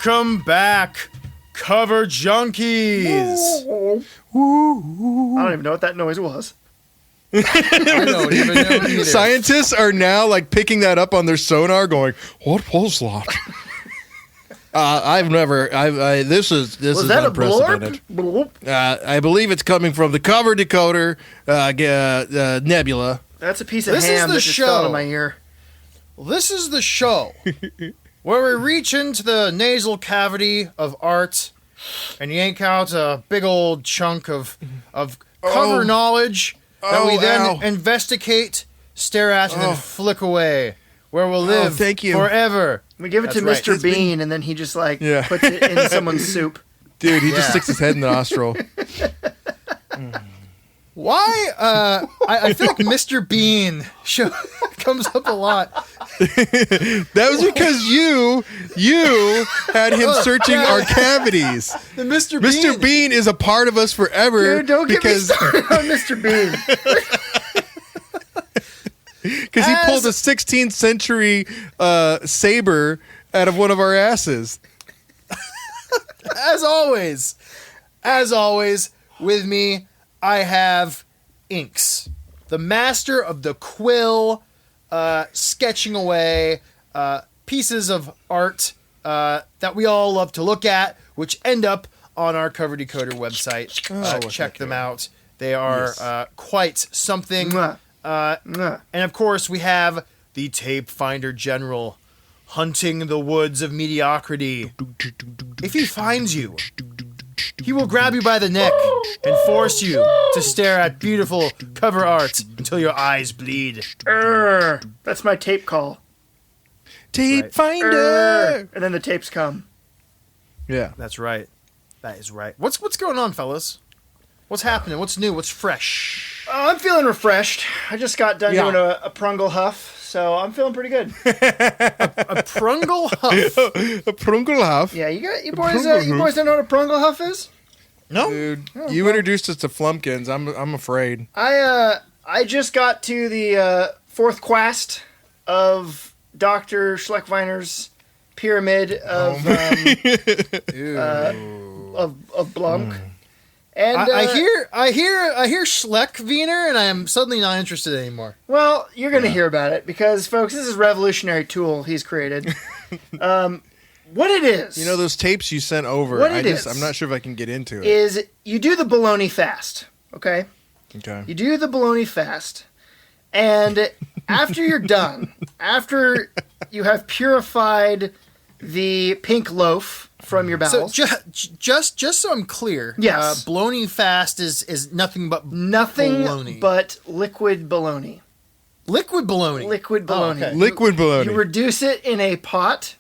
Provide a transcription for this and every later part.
Welcome back, cover junkies. I don't even know what that noise was. I don't even know either. Scientists are now like picking that up on their sonar, going, "What was that?" This is that unprecedented. a blorp? Blorp. I believe it's coming from the cover decoder nebula. That's a piece of This is ham the that just fell show. out of my ear. Well, this is the show where we reach into the nasal cavity of art and yank out a big old chunk of cover knowledge that we then investigate, stare at, and then flick away, where we'll live thank you. forever. We give it to That's right. Mr. Bean, and then he just puts it in someone's soup. Dude, he just sticks his head in the nostril. Why? I feel like Mr. Bean comes up a lot. That was because you had him searching our cavities. The Mr. Mr. Bean is a part of us forever. Dude, don't get me started on Mr. Bean. Because he pulled a 16th century saber out of one of our asses. As always, with me, I have Inks, the master of the quill, sketching away pieces of art that we all love to look at, which end up on our Cover Decoder website. Check them out. They are quite something. And of course, we have the Tape Finder General, hunting the woods of mediocrity. If he finds you, he will grab you by the neck and force you to stare at beautiful cover art until your eyes bleed. That's my tape call. Tape Finder! And then the tapes come. Yeah. That's right. That is right. What's going on, fellas? What's happening? What's new? What's fresh? I'm feeling refreshed. I just got done doing a prungle huff, so I'm feeling pretty good. A prungle huff. A prungle huff? Yeah, you boys don't know what a prungle huff is? No? Dude, you introduced us to Flumpkins. I'm afraid. I just got to the fourth quest of Dr. Schleckweiner's pyramid of Blunk. And I hear Schleck Wiener, and I am suddenly not interested anymore. Well, you're going to hear about it because, folks, this is a revolutionary tool he's created. What it is, You know those tapes you sent over? I'm not sure if I can get into it. Is you do the bologna fast, okay? Okay. You do the bologna fast, and after you're done, after you have purified the pink loaf from your bowels. So just so I'm clear, yes, bologna fast is nothing but bologna. But liquid bologna. Liquid bologna. Liquid bologna. Oh, okay. Liquid bologna. You reduce it in a pot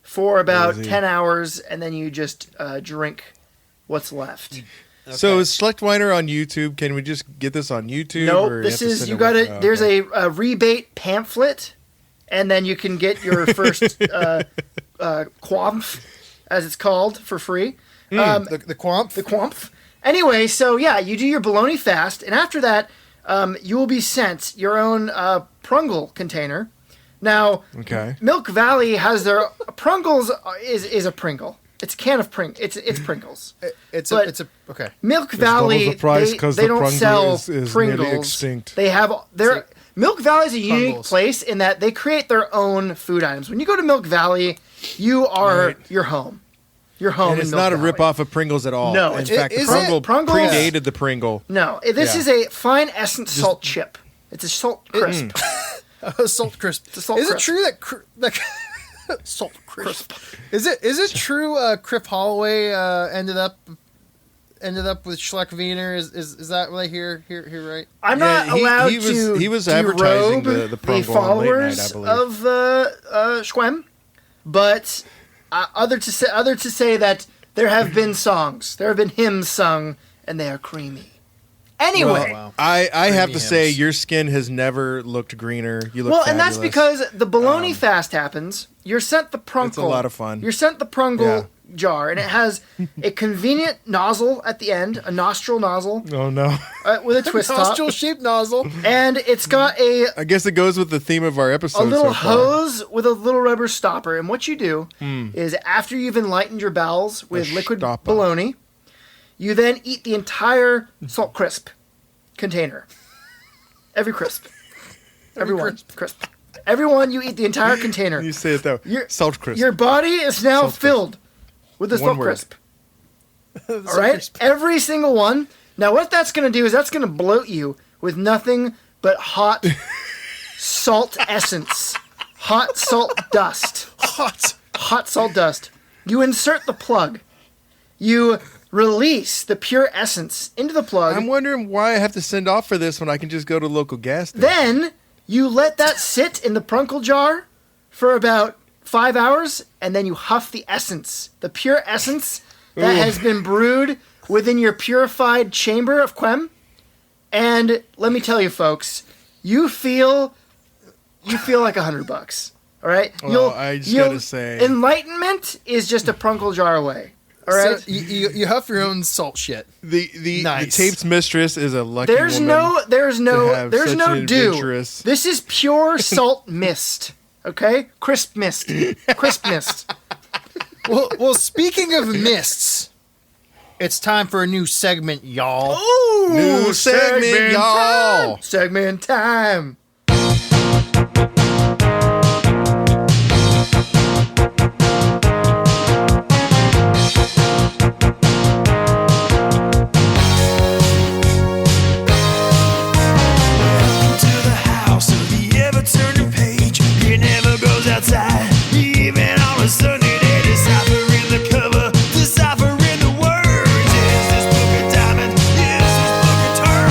for about 10 hours, and then you just drink what's left. Okay. So is Schlechtweiner on YouTube? Can we just get this on YouTube? Nope. Or This is There's a rebate pamphlet, and then you can get your first quamph, as it's called, for free. The quamph. The quamph. Anyway, so yeah, you do your bologna fast, and after that, you will be sent your own prungle container. Now, Milk Valley has their Prungles is a Pringle. It's a can of It's Pringles. Okay. Milk Valley, they don't sell Pringles. Extinct. They have Milk Valley is a unique place in that they create their own food items. When you go to Milk Valley, you are your home. You're home. And it's not a rip-off of Pringles at all. No. In fact, the Pringle predated the Pringle. No. This is a fine essence salt chip. It's a salt crisp. A salt crisp. It's a salt crisp. It true that salt crisp? Is it true? Criff Holloway ended up with Schleck Wiener. Is that what I hear right? I'm not allowed to. He was advertising the Pringle followers on late night, I believe. of Schwem, but other to say that there have been songs, there have been hymns sung, and they are creamy. Anyway, I have to say your skin has never looked greener. You look fabulous. And that's because the bologna fast happens. You're sent the prungle. It's a lot of fun. You're sent the prungle jar, and it has a convenient nozzle at the end, a nostril nozzle. Oh no! With a twist top, nostril-shaped nozzle, and it's got I guess it goes with the theme of our episode. A little so far. hose with a little rubber stopper. And what you do is, after you've enlightened your bowels with liquid bologna, you then eat the entire salt crisp container. Every crisp. Everyone. Crisp. Everyone, you eat the entire container. You say it though. Salt crisp. Your body is now filled with the salt crisp. All right? Crisp. Every single one. Now, what that's going to do is that's going to bloat you with nothing but hot salt essence. Hot salt dust. Hot salt dust. You insert the plug. You release the pure essence into the plug. I'm wondering why I have to send off for this when I can just go to local gas station. Then you let that sit in the prunkle jar for about 5 hours, and then you huff the essence, the pure essence that has been brewed within your purified chamber of Quem. And let me tell you, folks, you feel like $100. All right. Well, I just gotta say, enlightenment is just a prunkle jar away. All right. So you huff your own salt shit. The Nice. tape's mistress is a lucky There's woman. there's no an dew. adventurous- This is pure salt mist. Okay, crisp mist. Well, speaking of mists, it's time for a new segment, y'all. Ooh, New segment, y'all. time. Segment time. Outside, even on a sunny day, deciphering the cover, deciphering the words. Is this book a diamond? Is this book a turn?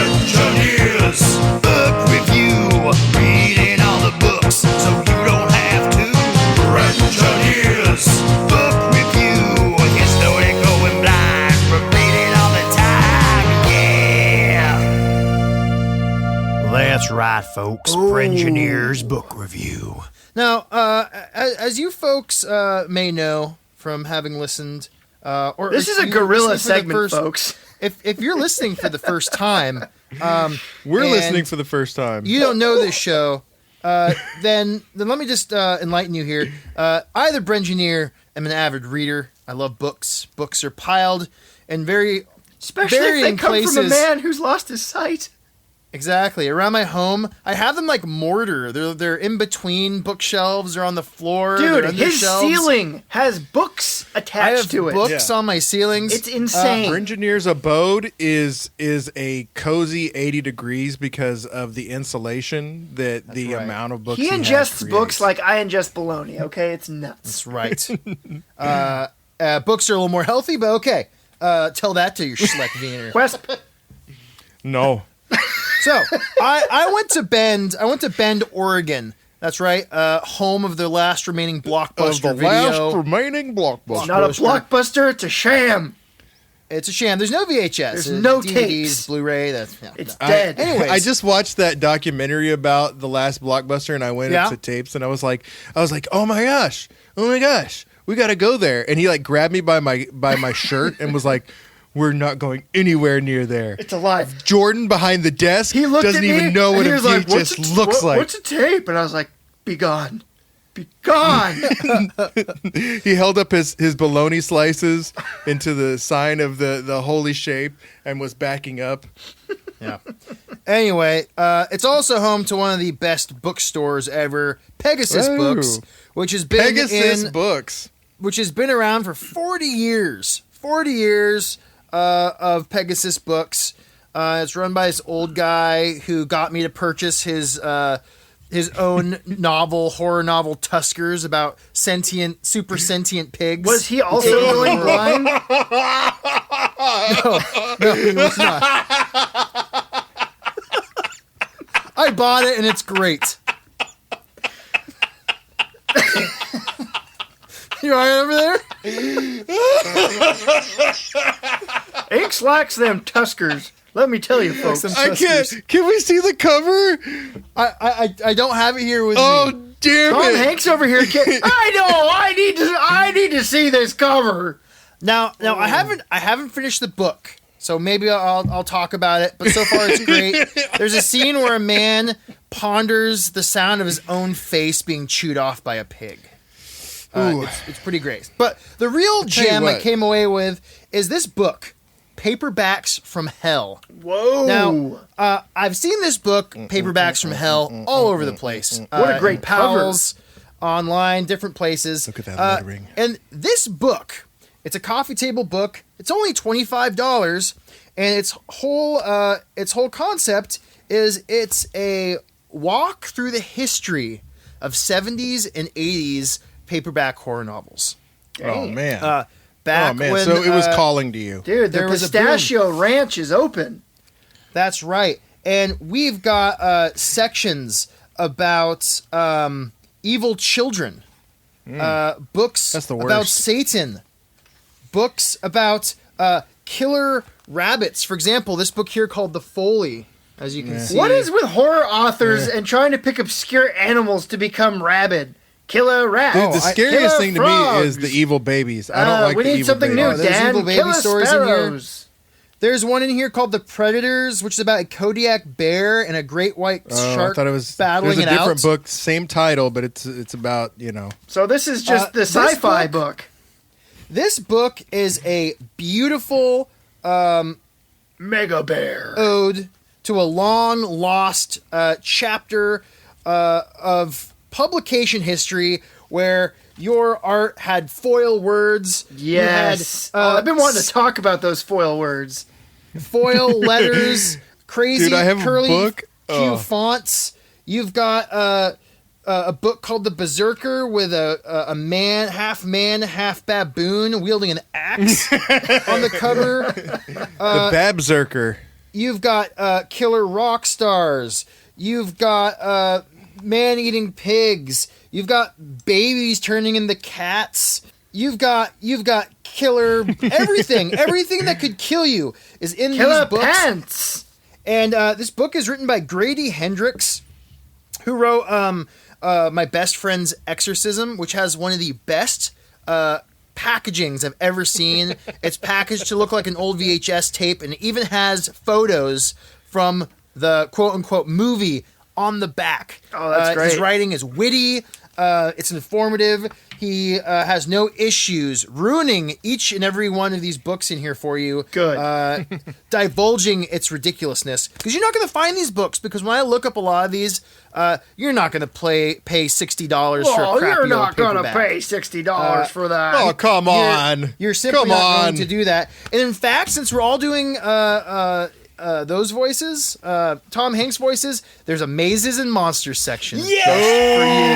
Engineers, book review, reading all the books so you don't have to. Engineers, book review, historic going blind from reading all the time. Yeah, that's right, folks. Engineers, book review. Now, as you folks may know from having listened, This is a guerrilla segment, folks. If you're listening for the first time, We're and listening for the first time. you don't know this show, then let me just enlighten you here. I, the Brengineer, am an avid reader. I love books. Books are piled in Especially if they varying come places. from a man who's lost his sight. Exactly. Around my home, I have them like mortar. They're in between bookshelves or on the floor. Dude, they're under his shelves. ceiling has books I attached have to it. books on my ceilings. It's insane. Engineer's abode is a cozy 80 degrees because of the insulation that the right. amount of books He has ingests creates. books like I ingest bologna, okay? It's nuts. That's right. Books are a little more healthy, but okay. Tell that to your Schleck Wiener. Wesp. No. So I went to Bend, Oregon. That's right. Home of the last remaining Blockbuster Of the video. last remaining blockbuster. Not a blockbuster, it's a sham. It's a sham. There's no VHS. There's no DVDs, tapes. Blu-ray. That's It's dead. Anyways. I just watched that documentary about the last blockbuster, and I went Yeah. up to tapes, and I was like, oh my gosh, we got to go there. And he like grabbed me by my shirt and was like, we're not going anywhere near there. It's alive. Jordan behind the desk He looked doesn't at me even know and what he a was like, VHS looks like. What's a tape? And I was like, be gone. Be gone. He held up his bologna slices into the sign of the holy shape and was backing up. Yeah. Anyway, it's also home to one of the best bookstores ever, Pegasus Ooh. Books, which has been Pegasus Books. which has been around for 40 years. 40 years of Pegasus Books. It's run by this old guy who got me to purchase his own horror novel, Tuskers, about super sentient pigs. Was he also going blind? No, he was not. I bought it and it's great. You all right over there? Inks likes them Tuskers. Let me tell you, folks. I can't. Can we see the cover? I don't have it here with Oh, me. damn Tom it! Hanks over here. I know. I need to see this cover. Now I haven't finished the book, so maybe I'll talk about it. But so far it's great. There's a scene where a man ponders the sound of his own face being chewed off by a pig. It's pretty great. But the real gem I came away with is this book, Paperbacks from Hell. Whoa. Now, I've seen this book, Paperbacks from Hell, all over the place. What a great Pals, online, different places. Look at that lettering. And this book, it's a coffee table book. It's only $25, and its whole concept is it's a walk through the history of 70s and 80s paperback horror novels. Oh man. Back when, so it was calling to you. Dude, the Pistachio Ranch is open. That's right. And we've got sections about evil children, books That's the about worst. Satan, books about killer rabbits. For example, this book here called The Foley, as you can see. What is with horror authors and trying to pick obscure animals to become rabid? Killer rat. Dude, the scariest thing to me frogs. is the evil babies. I don't like we the need evil something babies. new, there's Dan. evil baby Killer stories in here. sparrows. There's one in here called The Predators, which is about a Kodiak bear and a great white shark I thought it was battling there's a it different out. book, same title, but it's about, So this is just the this sci-fi book- book. This book is a beautiful Mega Bear. ode to a long lost chapter of publication history where your art had foil words. Yes. You had, I've been wanting to talk about those foil words. foil letters, crazy Dude, I have a curly book. Q fonts. You've got a book called The Berserker with a man, half baboon, wielding an axe on the cover. the Babzerker. You've got killer rock stars. You've got man-eating pigs. You've got babies turning into cats. You've got killer everything. Everything that could kill you is in Killer these books. pants. And this book is written by Grady Hendrix, who wrote My Best Friend's Exorcism, which has one of the best packagings I've ever seen. It's packaged to look like an old VHS tape, and it even has photos from the quote-unquote movie on the back. Oh, that's great. His writing is witty. It's informative. He has no issues ruining each and every one of these books in here for you. Good. Divulging its ridiculousness. Because you're not going to find these books, because when I look up a lot of these, you're not going to pay $60 for a Oh, crappy you're not old going to paperback. pay $60 for that. Oh, come on. You're simply Come not on. going to do that. And in fact, since we're all doing those voices, Tom Hanks voices, there's a mazes and monsters section.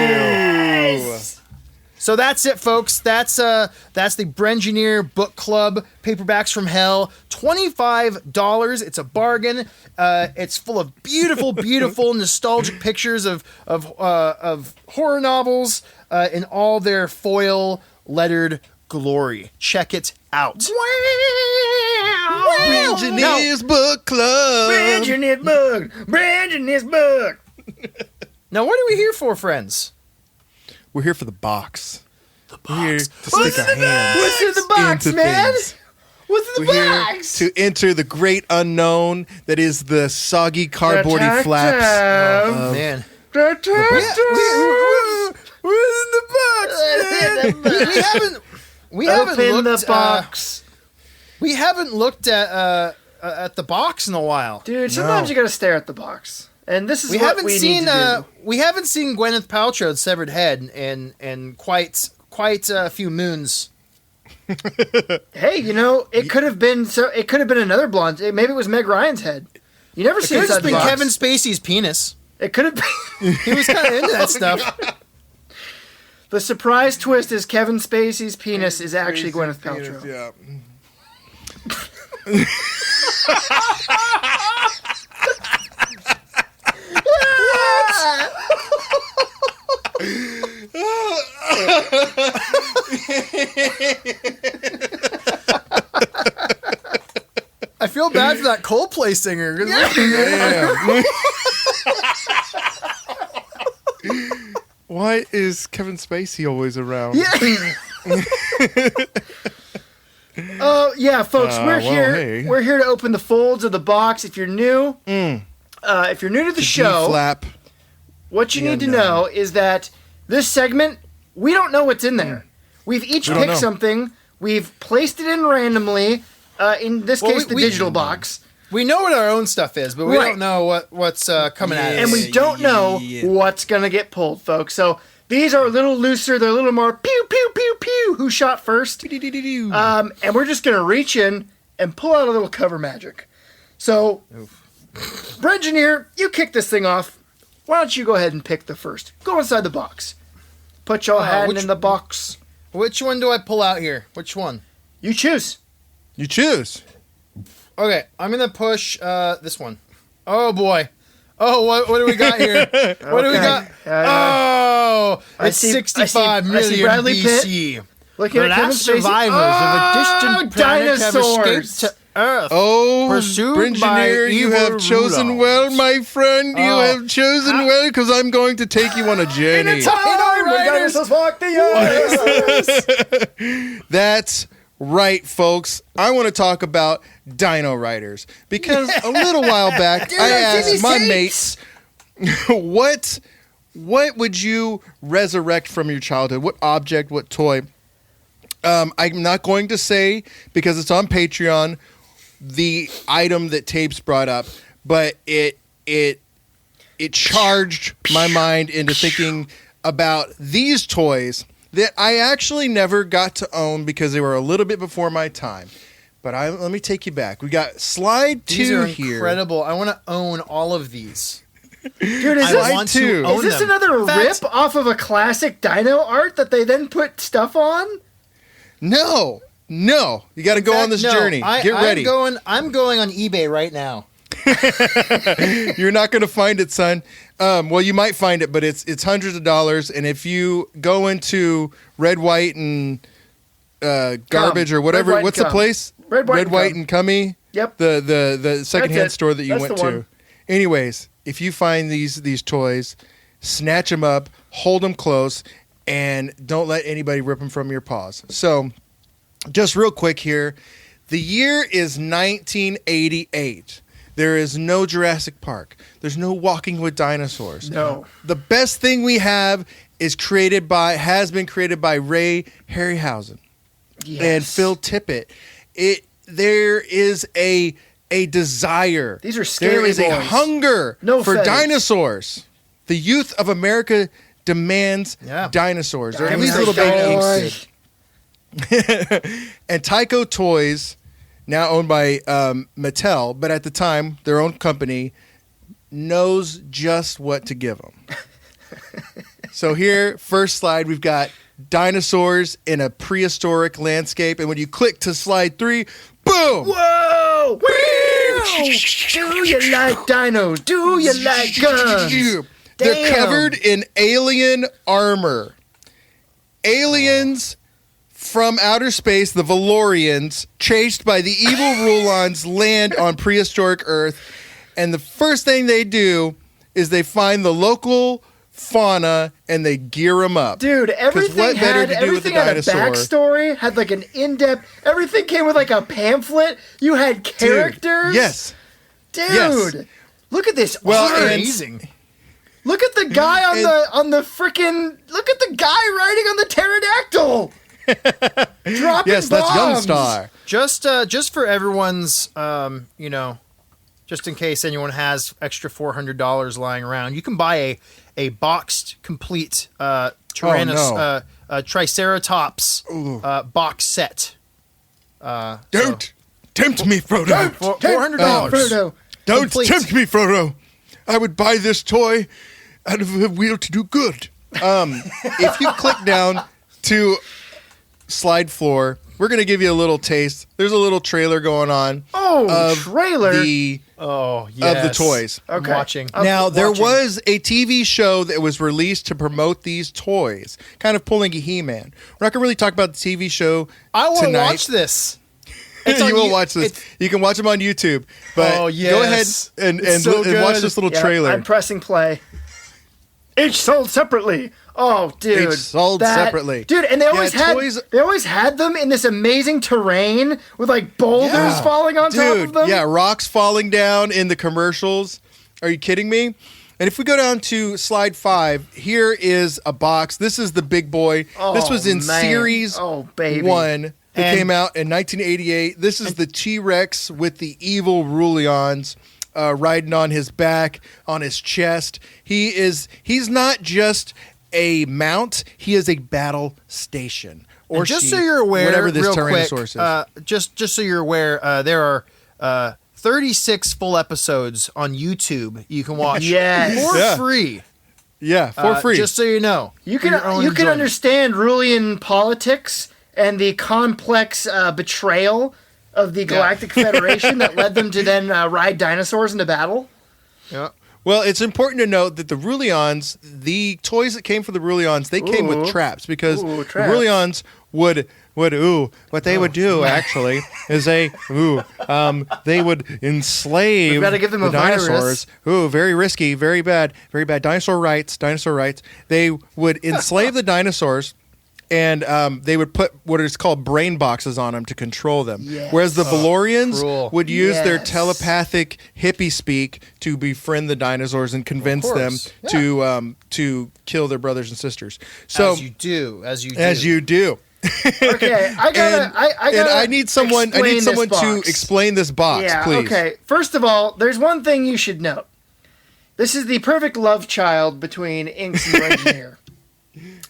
Yes! So that's it, folks. That's the Brengineer Book Club Paperbacks from Hell. $25. It's a bargain. It's full of beautiful, beautiful, nostalgic pictures of horror novels in all their foil lettered glory. Check it out. Engineers Book Club. Brengineer's book. Now, what are we here for, friends? We're here for the box. We're here to What's stick in a the hand What's in the box, into man? things. What's in the We're box? here to enter the great unknown that is the soggy cardboardy Detective. flaps. Oh, man. Detective. What's in the box? We haven't Open looked, the box. We haven't looked at the box in a while. Dude, sometimes you gotta stare at the box. And this is We what haven't we seen need to do. we haven't seen Gwyneth Paltrow's severed head in quite a few moons. Hey, it could have been another blonde. Maybe it was Meg Ryan's head. You never see Could inside have the been box. Kevin Spacey's penis. It could have been. He was kind of into that stuff. The surprise twist is Kevin Spacey's penis is actually Gwyneth Paltrow. Yeah. I feel bad for that Coldplay singer. Why is Kevin Spacey always around? Yeah. Oh yeah, folks, we're here. Hey. We're here to open the folds of the box. If you're new, if you're new to the show, flap. what you need to know is that this segment, we don't know what's in there. We've each don't picked know. something. We've placed it in randomly. In this case, the digital box. We know what our own stuff is, but we Right. don't know what's coming at us. And we don't know what's going to get pulled, folks. So these are a little looser. They're a little more pew, pew, pew, pew. Who shot first? And we're just going to reach in and pull out a little cover magic. So, Brengineer, you kick this thing off. Why don't you go ahead and pick the first? Go inside the box. Put your hand in the box. Which one do I pull out here? Which one? You choose. You choose. Okay, I'm going to push this one. Oh, boy. Oh, what do we got here? What do we got? I It's see- 65 I see million Bradley BC. Looking The at Kevin last Spacey. survivors of a distant planet have dinosaurs. escaped to Earth. Oh, Pursued by Brengineer, you evil have chosen Rudolph. well, my friend. You Oh. have chosen well because I'm going to take you on a journey. Time when dinosaurs walk the earth. That's right, folks. I want to talk about Dino Riders because a little while back I asked my mates, what would you resurrect from your childhood? What object, what toy? I'm not going to say, because it's on Patreon, the item that Tapes brought up, but it charged my mind into thinking about these toys that I actually never got to own because they were a little bit before my time. But let me take you back. We got slide 2 These are here. incredible. I want to own all of these. Dude, is I this, want too. to own is this them. another In fact, rip off of a classic dino art that they then put stuff on? No. You got to go on this no, journey. Get ready. I'm going on eBay right now. You're not going to find it, son. Well, you might find it, but it's hundreds of dollars. And if you go into Red, White, and Garbage or whatever, Red, White, what's and the Cum. place? Red, White, and Cummy. Yep. The secondhand it. store that you That's went the to. one. Anyways, if you find these toys, snatch them up, hold them close, and don't let anybody rip them from your paws. So, just real quick here, the year is 1988. There is no Jurassic Park. There's no Walking with Dinosaurs. No. The best thing we have has been created by Ray Harryhausen and Phil Tippett. There is a desire. These are scaly There is a boys. hunger No for feds. dinosaurs. The youth of America demands dinosaurs, or at least little baby inks did. And Tyco Toys, now owned by Mattel, but at the time their own company, knows just what to give them. So here, first slide, we've got dinosaurs in a prehistoric landscape, and when you click to slide 3, boom! Whoa! Do you like dinos? Do you like guns? They're Damn. covered in alien armor. Aliens from outer space, the Valorians, chased by the evil Rulons, land on prehistoric Earth, and the first thing they do is they find the local fauna and they gear them up. Dude, everything what better had to do with a everything had a dinosaur? backstory, had like an in-depth. Everything came with like a pamphlet. You had characters. Yes. Dude. Yes. Look at this. Well, art. and- Amazing. Look at the guy on the freaking. Look at the guy riding on the pterodactyl. Dropping Yes, that's bombs. Youngstar. Just for everyone's, just in case anyone has extra $400 lying around, you can buy a boxed complete Triceratops box set. Don't tempt me, Frodo. For $400. Frodo. Don't complete. tempt me, Frodo. I would buy this toy out of a will to do good. If you click down to slide 4, we're going to give you a little taste. There's a little trailer going on. Oh, of trailer. Oh, yes. Of the toys. I'm Okay. watching. Now, there watching. was a TV show that was released to promote these toys, kind of pulling a He-Man. We're not going to really talk about the TV show I want to tonight. watch this. You will watch this. You can watch them on YouTube. But Oh, go ahead yes. and It's so watch good. this little Yeah, trailer. I'm pressing play. Each sold separately. Oh, dude, Each sold separately, dude, and they always had them in this amazing terrain with like boulders falling on top of them. Yeah, rocks falling down in the commercials. Are you kidding me? And if we go down to slide 5, here is a box. This is the big boy. This was in series 1 that came out in 1988. This is the T-Rex with the evil Ruleons riding on his back, on his chest. He's not just a mount, he is a battle station. Or just so you're aware, whatever this real Tyrannosaurus quick, is. Just so you're aware, there are 36 full episodes on YouTube you can watch for free. Yeah, for free. Just so you know. You can understand Rulian politics and the complex betrayal of the Galactic Federation that led them to then ride dinosaurs into battle. Yeah. Well, it's important to note that the Ruleons, the toys that came for the Ruleons, they came with traps because the Ruleons would what they would do actually is they would enslave the dinosaurs. Very risky, very bad. Dinosaur rights. They would enslave the dinosaurs. And they would put what is called brain boxes on them to control them. Yes. Whereas the Valorians would use their telepathic hippie speak to befriend the dinosaurs and convince them to kill their brothers and sisters. So as you do. Okay, I need someone to explain this box, please. Okay. First of all, there's one thing you should note. This is the perfect love child between Inks and Engineer.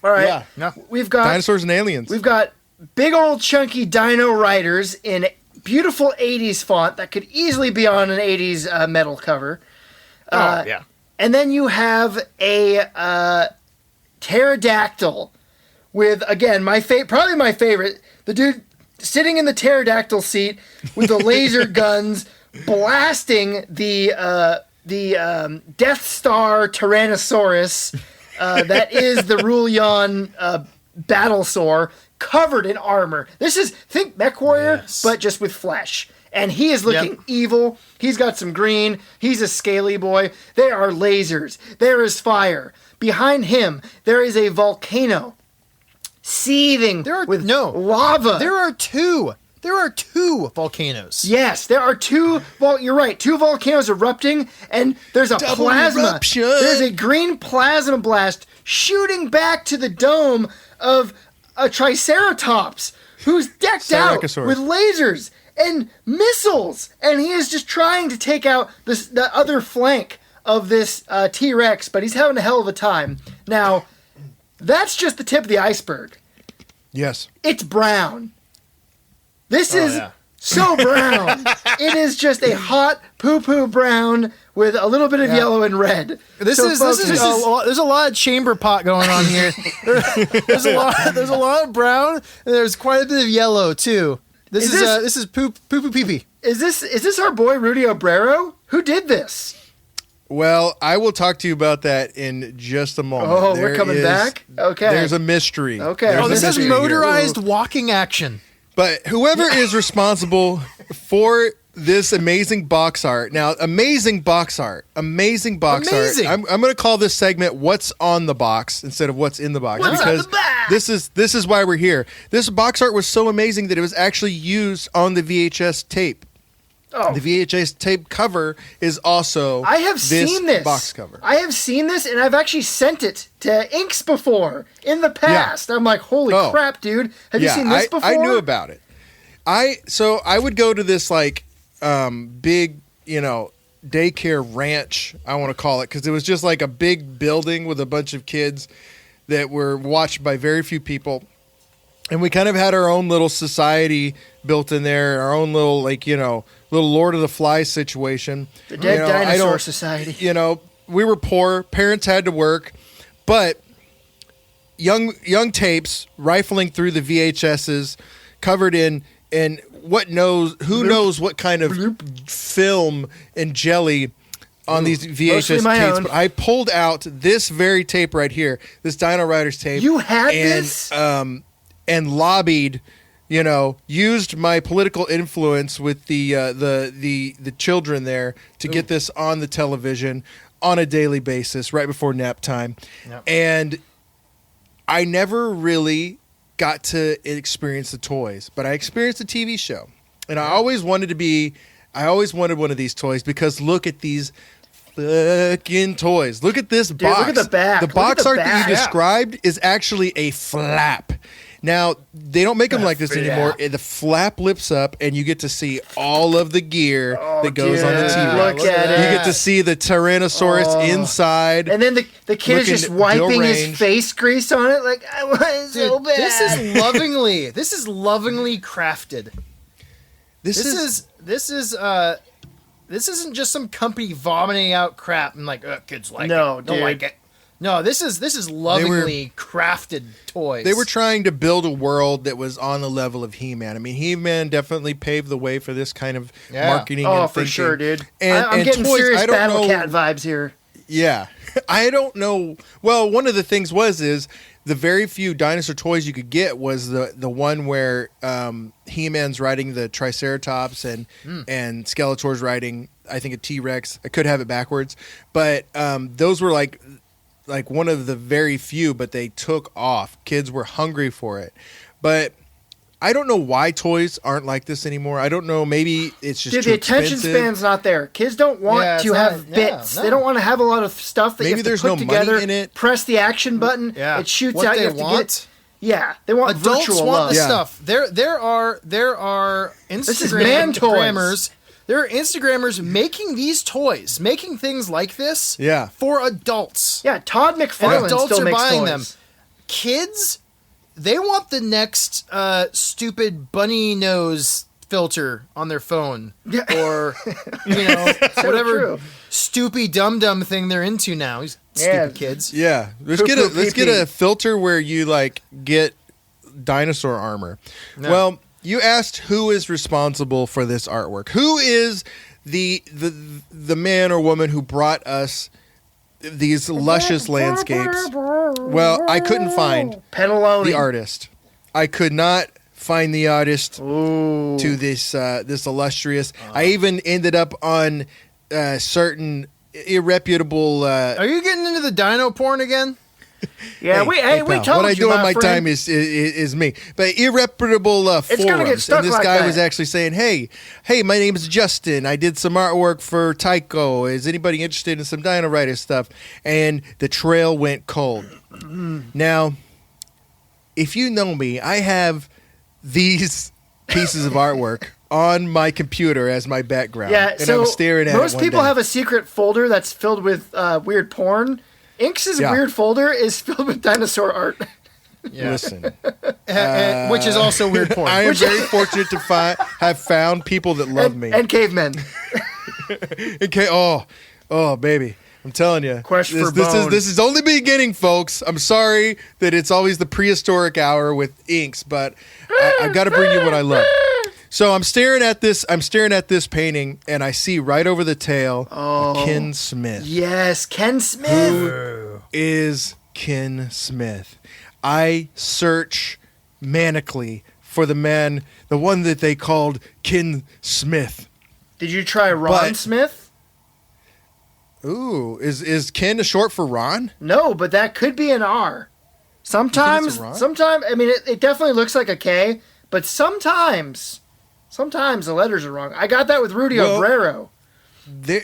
All right. Yeah. We've got dinosaurs and aliens. We've got big old chunky dino riders in beautiful 80s font that could easily be on an 80s metal cover. And then you have a pterodactyl with, again, probably my favorite, the dude sitting in the pterodactyl seat with the laser guns blasting the Death Star Tyrannosaurus that is the Ruleon Battlesaur covered in armor. Think MechWarrior, but just with flesh. And he is looking evil. He's got some green. He's a scaly boy. There are lasers. There is fire. Behind him, there is a volcano seething with lava. There are two volcanoes. Yes, there are two. Well, you're right. 2 volcanoes erupting, and there's a plasma. Eruption. There's a green plasma blast shooting back to the dome of a Triceratops who's decked out with lasers and missiles, and he is just trying to take out the other flank of this T-Rex, but he's having a hell of a time. Now, that's just the tip of the iceberg. Yes. It's brown. This is so brown. It is just a hot poo-poo brown with a little bit of yellow and red. There's a lot of chamber pot going on here. There's a lot of brown, and there's quite a bit of yellow too. This is poo-poo pee-pee. Is this our boy Rudy Obrero? Who did this? Well, I will talk to you about that in just a moment. Oh, we're coming back? Okay. There's a mystery. Okay. This is motorized walking action. But whoever is responsible for this amazing box art. Now, amazing box art. I'm going to call this segment "What's on the Box" instead of "What's in the Box" because this is why we're here. This box art was so amazing that it was actually used on the VHS tape. Oh. The VHS tape cover is also seen this box cover. I have seen this, and I've actually sent it to Inks before in the past. I'm like, holy crap, dude! Have you seen this before? I knew about it. I would go to this big, daycare ranch, I want to call it, because it was just like a big building with a bunch of kids that were watched by very few people. And we kind of had our own little society built in there, our own little, little Lord of the Flies situation. The Dead Dinosaur Society. We were poor. Parents had to work. But young tapes rifling through the VHSs covered in who knows what kind of film and jelly on these VHS tapes. But I pulled out this very tape right here, this Dino Riders tape. You had this? And lobbied, used my political influence with the children there to get this on the television on a daily basis right before nap time. Yep. And I never really got to experience the toys, but I experienced the TV show. And I always wanted one of these toys because look at these fucking toys. Look at this box. Look at the back. The box art that you described is actually a flap. Now, they don't make them like this anymore. The flap lifts up, and you get to see all of the gear that goes on the T-Rex. Look at it. You get to see the Tyrannosaurus inside. And then the kid is just wiping his face grease on it. Like, I was so bad. This is lovingly crafted. This isn't just some company vomiting out crap and like, kids like it. Don't like it. No, this is lovingly crafted toys. They were trying to build a world that was on the level of He-Man. I mean, He-Man definitely paved the way for this kind of marketing and thinking. For sure, dude. And, I'm getting toys, serious Battle Cat vibes here. Yeah. I don't know. Well, one of the things is the very few dinosaur toys you could get was the one where He-Man's riding the Triceratops and Skeletor's riding, I think, a T-Rex. I could have it backwards. But those were like one of the very few, but they took off. Kids were hungry for it. But I don't know why toys aren't like this anymore. I don't know. Maybe it's just too the attention span's not there. Kids don't want to have bits. They don't want to have a lot of stuff that you have to put together. Money in it. Press the action button. Yeah. It shoots out. You have to get. Yeah, they want adults virtual want love. the stuff. There are Instagrammers. There are Instagrammers making these toys, making things like this for adults. Yeah, Todd McFarlane still makes buying toys. them. Kids, they want the next stupid bunny nose filter on their phone. Yeah. Or, whatever stoopy dum-dum thing they're into now. These stupid kids. Yeah. Let's get a filter where you, get dinosaur armor. No. Well, you asked who is responsible for this artwork. Who is the man or woman who brought us these luscious landscapes? Well, I couldn't find the artist. I could not find the artist to this illustrious. I even ended up on certain irreputable. Are you getting into the dino porn again? Yeah, we told you, what I do on my time is me. But irreputable forums. And this guy was actually saying, hey, my name is Justin. I did some artwork for Tycho. Is anybody interested in some Dino Rider stuff? And the trail went cold. Now, if you know me, I have these pieces of artwork on my computer as my background. Yeah, and I'm staring at it most people have a secret folder that's filled with weird porn. Inks' weird folder is filled with dinosaur art. Yeah. Listen. Which is also weird porn. I am very fortunate to have found people that love me. And cavemen. Oh, baby. I'm telling you. This is only beginning, folks. I'm sorry that it's always the prehistoric hour with inks, but I've got to bring you what I love. So I'm staring at this painting, and I see right over the tail Ken Smith. Yes, Ken Smith. Who is Ken Smith? I search manically for the one that they called Ken Smith. Did you try Ron Smith? Ooh, is Ken short for Ron? No, but that could be an R. Sometimes, I mean, it definitely looks like a K, but sometimes the letters are wrong. I got that with Rudy Obrero. There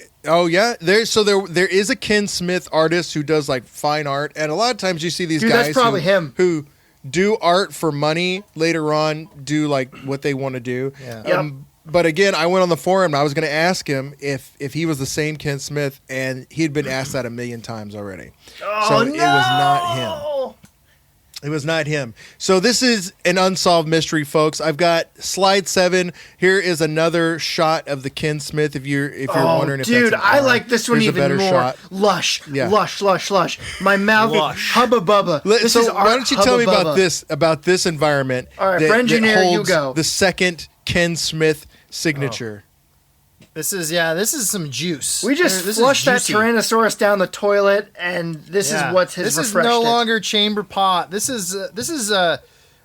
is a Ken Smith artist who does fine art, and a lot of times you see these guys that's probably him. Who do art for money later on, do what they want to do. Yeah. But again, I went on the forum and I was going to ask him if he was the same Ken Smith, and he'd been asked that 1,000,000 times already. Oh, It was not him. It was not him. So this is an unsolved mystery, folks. I've got slide 7. Here is another shot of the Ken Smith. If you're wondering if dude, that's I like this one even better more. Shot. Lush, lush. My mouth, hubba bubba. Why don't you tell me about this environment? All right, for engineer, that holds you go. The second Ken Smith signature. This is some juice. We just flushed that Tyrannosaurus down the toilet, and this is what's his refreshed. This is no longer chamber pot. This is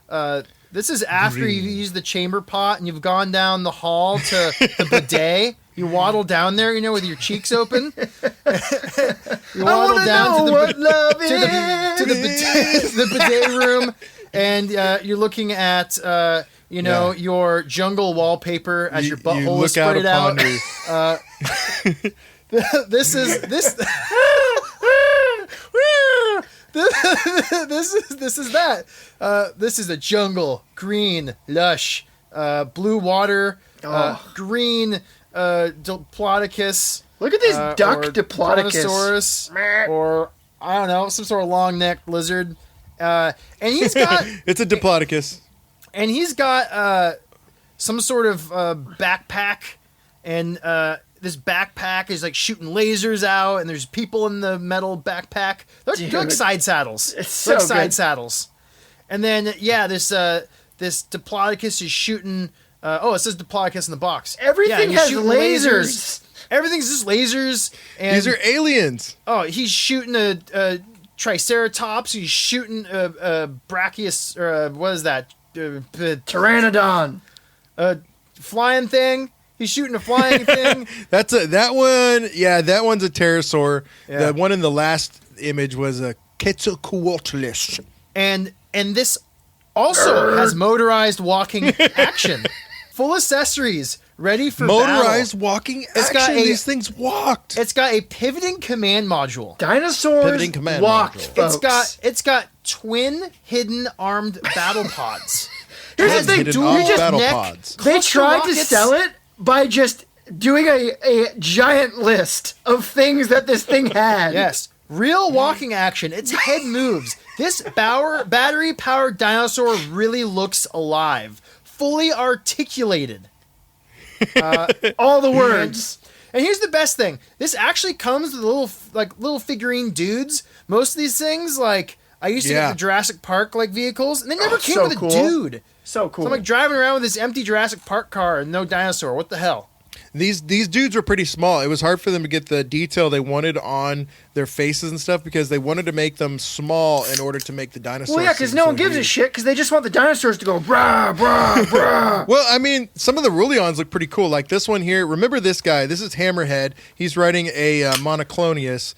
after you use the chamber pot and you've gone down the hall to the bidet. You waddle down there, with your cheeks open. You I waddle wanna down know to what love to the bidet room, and you're looking at your jungle wallpaper as your butthole is spread out. This is that. This is a jungle, green, lush, blue water, green Diplodocus. Look at this duck or Diplodocus. Brontosaurus, or I don't know, some sort of long-necked lizard. And he's got it's a Diplodocus. And he's got some sort of backpack, and this backpack is like shooting lasers out, and there's people in the metal backpack. They're like side saddles. It's so like side good. saddles. And then this Diplodocus is shooting. It says Diplodocus in the box. Everything he's has shooting lasers. Everything's just lasers. And These are aliens. Oh, he's shooting a Triceratops. He's shooting a Brachius, or what is that? Pteranodon. Flying thing. He's shooting a flying thing. That one. Yeah, that one's a pterosaur. Yeah. The one in the last image was a Quetzalcoatlus. And this also has motorized walking action. Full accessories, ready for Motorized battle. walking It's action. got These things walked. It's got a pivoting command module. Dinosaurs Pivoting command walked, module. folks. It's got twin hidden armed battle pods. Here's the Has thing, hidden dude. armed You just battle neck- pods. They tried to rockets. sell it by just doing a giant list of things that this thing had. Yes. Real walking action. Its head moves. This battery-powered dinosaur really looks alive. Fully articulated. All the words. And here's the best thing. This actually comes with little figurine dudes. Most of these things, I used to get the Jurassic Park vehicles, and they never came so with cool. a dude. So cool. So I'm driving around with this empty Jurassic Park car and no dinosaur. What the hell? These dudes were pretty small. It was hard for them to get the detail they wanted on their faces and stuff because they wanted to make them small in order to make the dinosaurs. Well, yeah, because no one gives a shit because they just want the dinosaurs to go brah, brah, brah. Well, I mean, some of the Ruleons look pretty cool. Like this one here. Remember this guy? This is Hammerhead. He's riding a monoclonius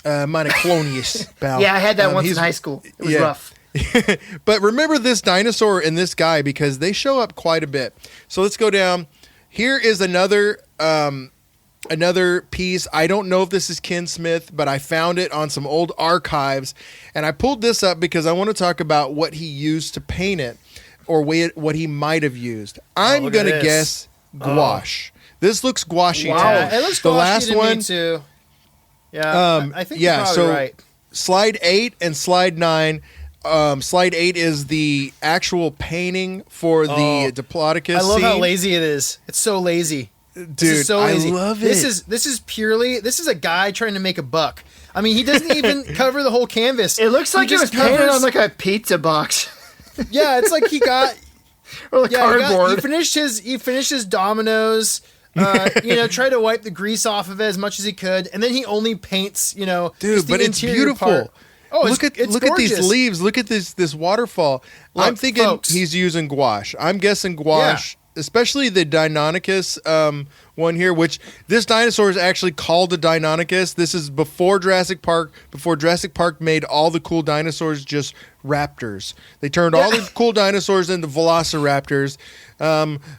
bow. Yeah, I had that once in high school. It was rough. But remember this dinosaur and this guy because they show up quite a bit. So let's go down. Here is another piece. I don't know if this is Ken Smith, but I found it on some old archives, and I pulled this up because I want to talk about what he used to paint it, or what he might have used. I'm look gonna at this. guess gouache. This looks gouache. Wow. to me. It looks the gouache last to one. me too. Yeah, I think you're probably right. Slide 8 and slide 9. Slide 8 is the actual painting for the Diplodocus. I love scene. how lazy it is. It's so lazy. Dude, This is so lazy. I love it. This is a guy trying to make a buck. I mean, he doesn't even cover the whole canvas. It looks like it was painted on a pizza box. Yeah, it's like he got or cardboard. He finished his dominoes. Tried to wipe the grease off of it as much as he could, and then he only paints. Dude, just the but it's interior beautiful. part. Oh, look at these gorgeous. leaves. Look at this waterfall. Look, I'm thinking folks. he's using gouache. I'm guessing gouache, especially the Deinonychus one here, which this dinosaur is actually called a Deinonychus. This is before Jurassic Park. Before Jurassic Park made all the cool dinosaurs just raptors. They turned all the cool dinosaurs into velociraptors.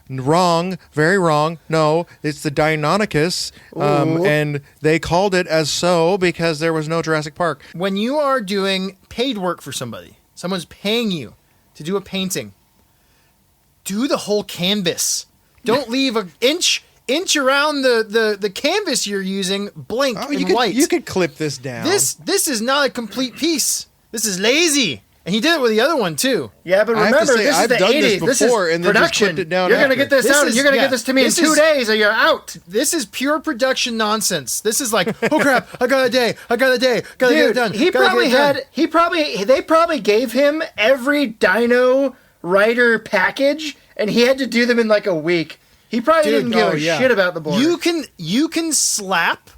Wrong, very wrong. No, it's the Deinonychus, and they called it as so because there was no Jurassic Park. When you are doing paid work for somebody, someone's paying you to do a painting, do the whole canvas. Don't leave an inch around the canvas you're using blank and white. You could clip this down. This is not a complete piece. This is lazy. And he did it with the other one too. Yeah, but I have to remember, say, this is I've the done 80s. this This before, is and then just production. clipped it down You're going to after. get this This out, and is- you're going to yeah, get this to me in this 2 is- days, or you're out. This is pure production nonsense. This is like, oh crap, I got a day, gotta get it done. He gotta probably get it done. they probably gave him every dino writer package, and he had to do them in like a week. He probably didn't give a shit about the board. You can slap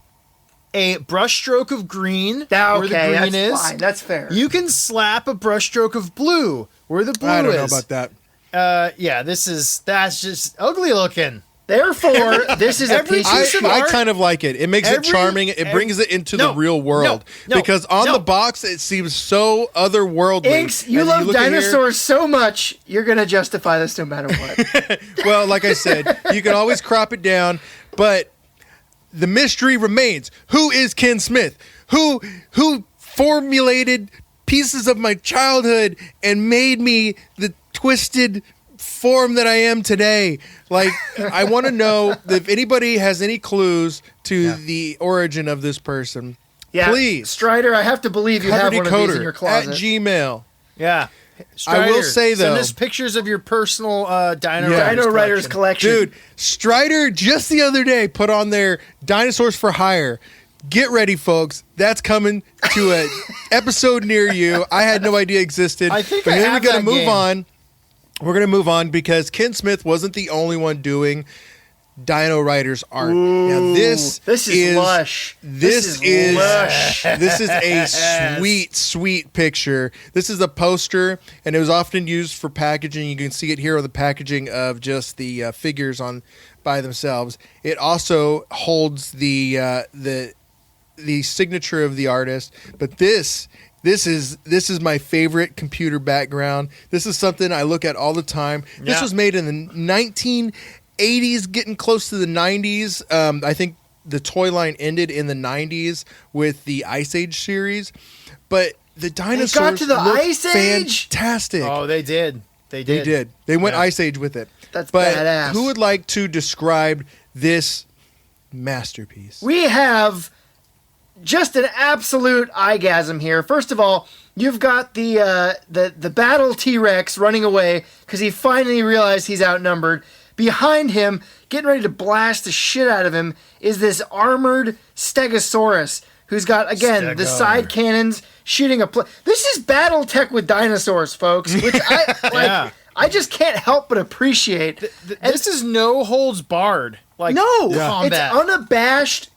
a brushstroke of green where the Okay, green that's is. fine. That's fair. You can slap a brushstroke of blue where the blue is. I don't know about that. That's just ugly looking. Therefore, this is a piece of I art. kind of like it. It makes it charming. It brings it into the real world. Because on the box, it seems so otherworldly. Inks, you love dinosaurs so much, you're going to justify this no matter what. Well, like I said, you can always crop it down, but the mystery remains. Who is Ken Smith? Who formulated pieces of my childhood and made me the twisted form that I am today? Like, I want to know if anybody has any clues to the origin of this person. Yeah, please, Strider, I have to believe you have one of these in your closet. at Gmail. Yeah. Strider, I will say, though, send us pictures of your personal Dino Riders collection. Dude, Strider just the other day put on their Dinosaurs for Hire. Get ready, folks. That's coming to an episode near you. I had no idea existed. I think but I then have we're going that to move game. on. We're going to move on because Ken Smith wasn't the only one doing Dino Riders art. Now this is lush. This is lush. This is a sweet picture. This is a poster, and it was often used for packaging. You can see it here on the packaging of just the figures on by themselves. It also holds the signature of the artist. But this is my favorite computer background. This is something I look at all the time. This was made in the 1980s, getting close to the 90s. I think the toy line ended in the 90s with the Ice Age series. But the dinosaurs got to the Ice Age? Fantastic. Oh, they did. They did. They went Ice Age with it. That's but badass. Who would like to describe this masterpiece? We have just an absolute eyegasm here. First of all, you've got the battle T-Rex running away because he finally realized he's outnumbered. Behind him, getting ready to blast the shit out of him, is this armored Stegosaurus who's got, again, the side cannons shooting a... This is battle tech with dinosaurs, folks, which I just can't help but appreciate. This is no holds barred. Combat. It's unabashed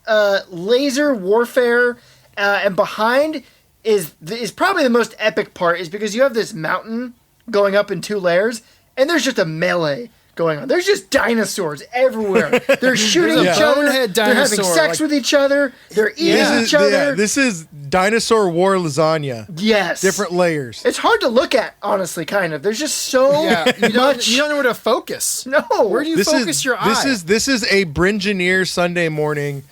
laser warfare, and behind is probably the most epic part, is because you have this mountain going up in 2 layers, and there's just a melee going on. There's just dinosaurs everywhere. They're shooting each other. They're having sex with each other. They're eating each other. Yeah, this is dinosaur war lasagna. Yes. Different layers. It's hard to look at, honestly, kind of. There's just so much. You don't know where to focus. No. Where do you focus your eye? This is a Bringineer Sunday morning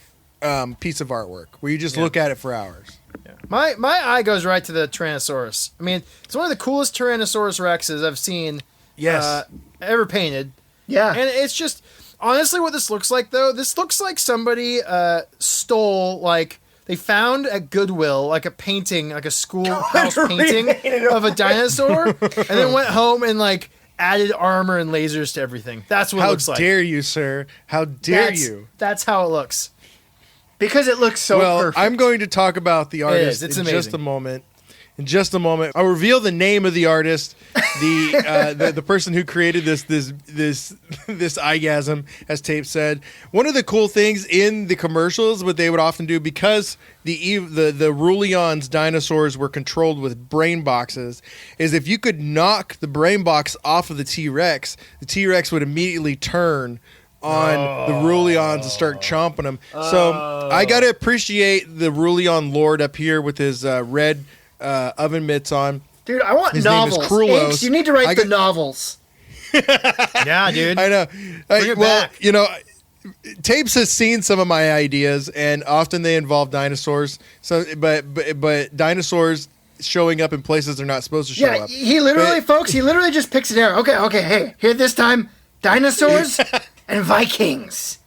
piece of artwork where you just look at it for hours. Yeah. My eye goes right to the Tyrannosaurus. I mean, it's one of the coolest Tyrannosaurus Rexes I've seen ever painted. Yeah. And it's just, honestly, what this looks like, though, this looks like somebody stole, they found at Goodwill, a painting, a schoolhouse painting of a dinosaur, and then went home and, added armor and lasers to everything. That's what it looks like. How dare you, sir? How dare you? That's how it looks. Because it looks so perfect. I'm going to talk about the artist It's in amazing. just a moment. In just a moment, I'll reveal the name of the artist, the person who created this eyegasm, as Tape said. One of the cool things in the commercials, what they would often do, because the Rulion's dinosaurs were controlled with brain boxes, is if you could knock the brain box off of the T-Rex would immediately turn on the Rulions and start chomping them. So I got to appreciate the Rulion Lord up here with his red oven mitts on. Dude, I want His novels. name is Krulos. Inks, you need to write the novels. Yeah, dude. I know. Bring it back. Tapes has seen some of my ideas, and often they involve dinosaurs. So, but dinosaurs showing up in places they're not supposed to show up. He literally just picks an arrow. Okay, hey, here this time, dinosaurs and Vikings.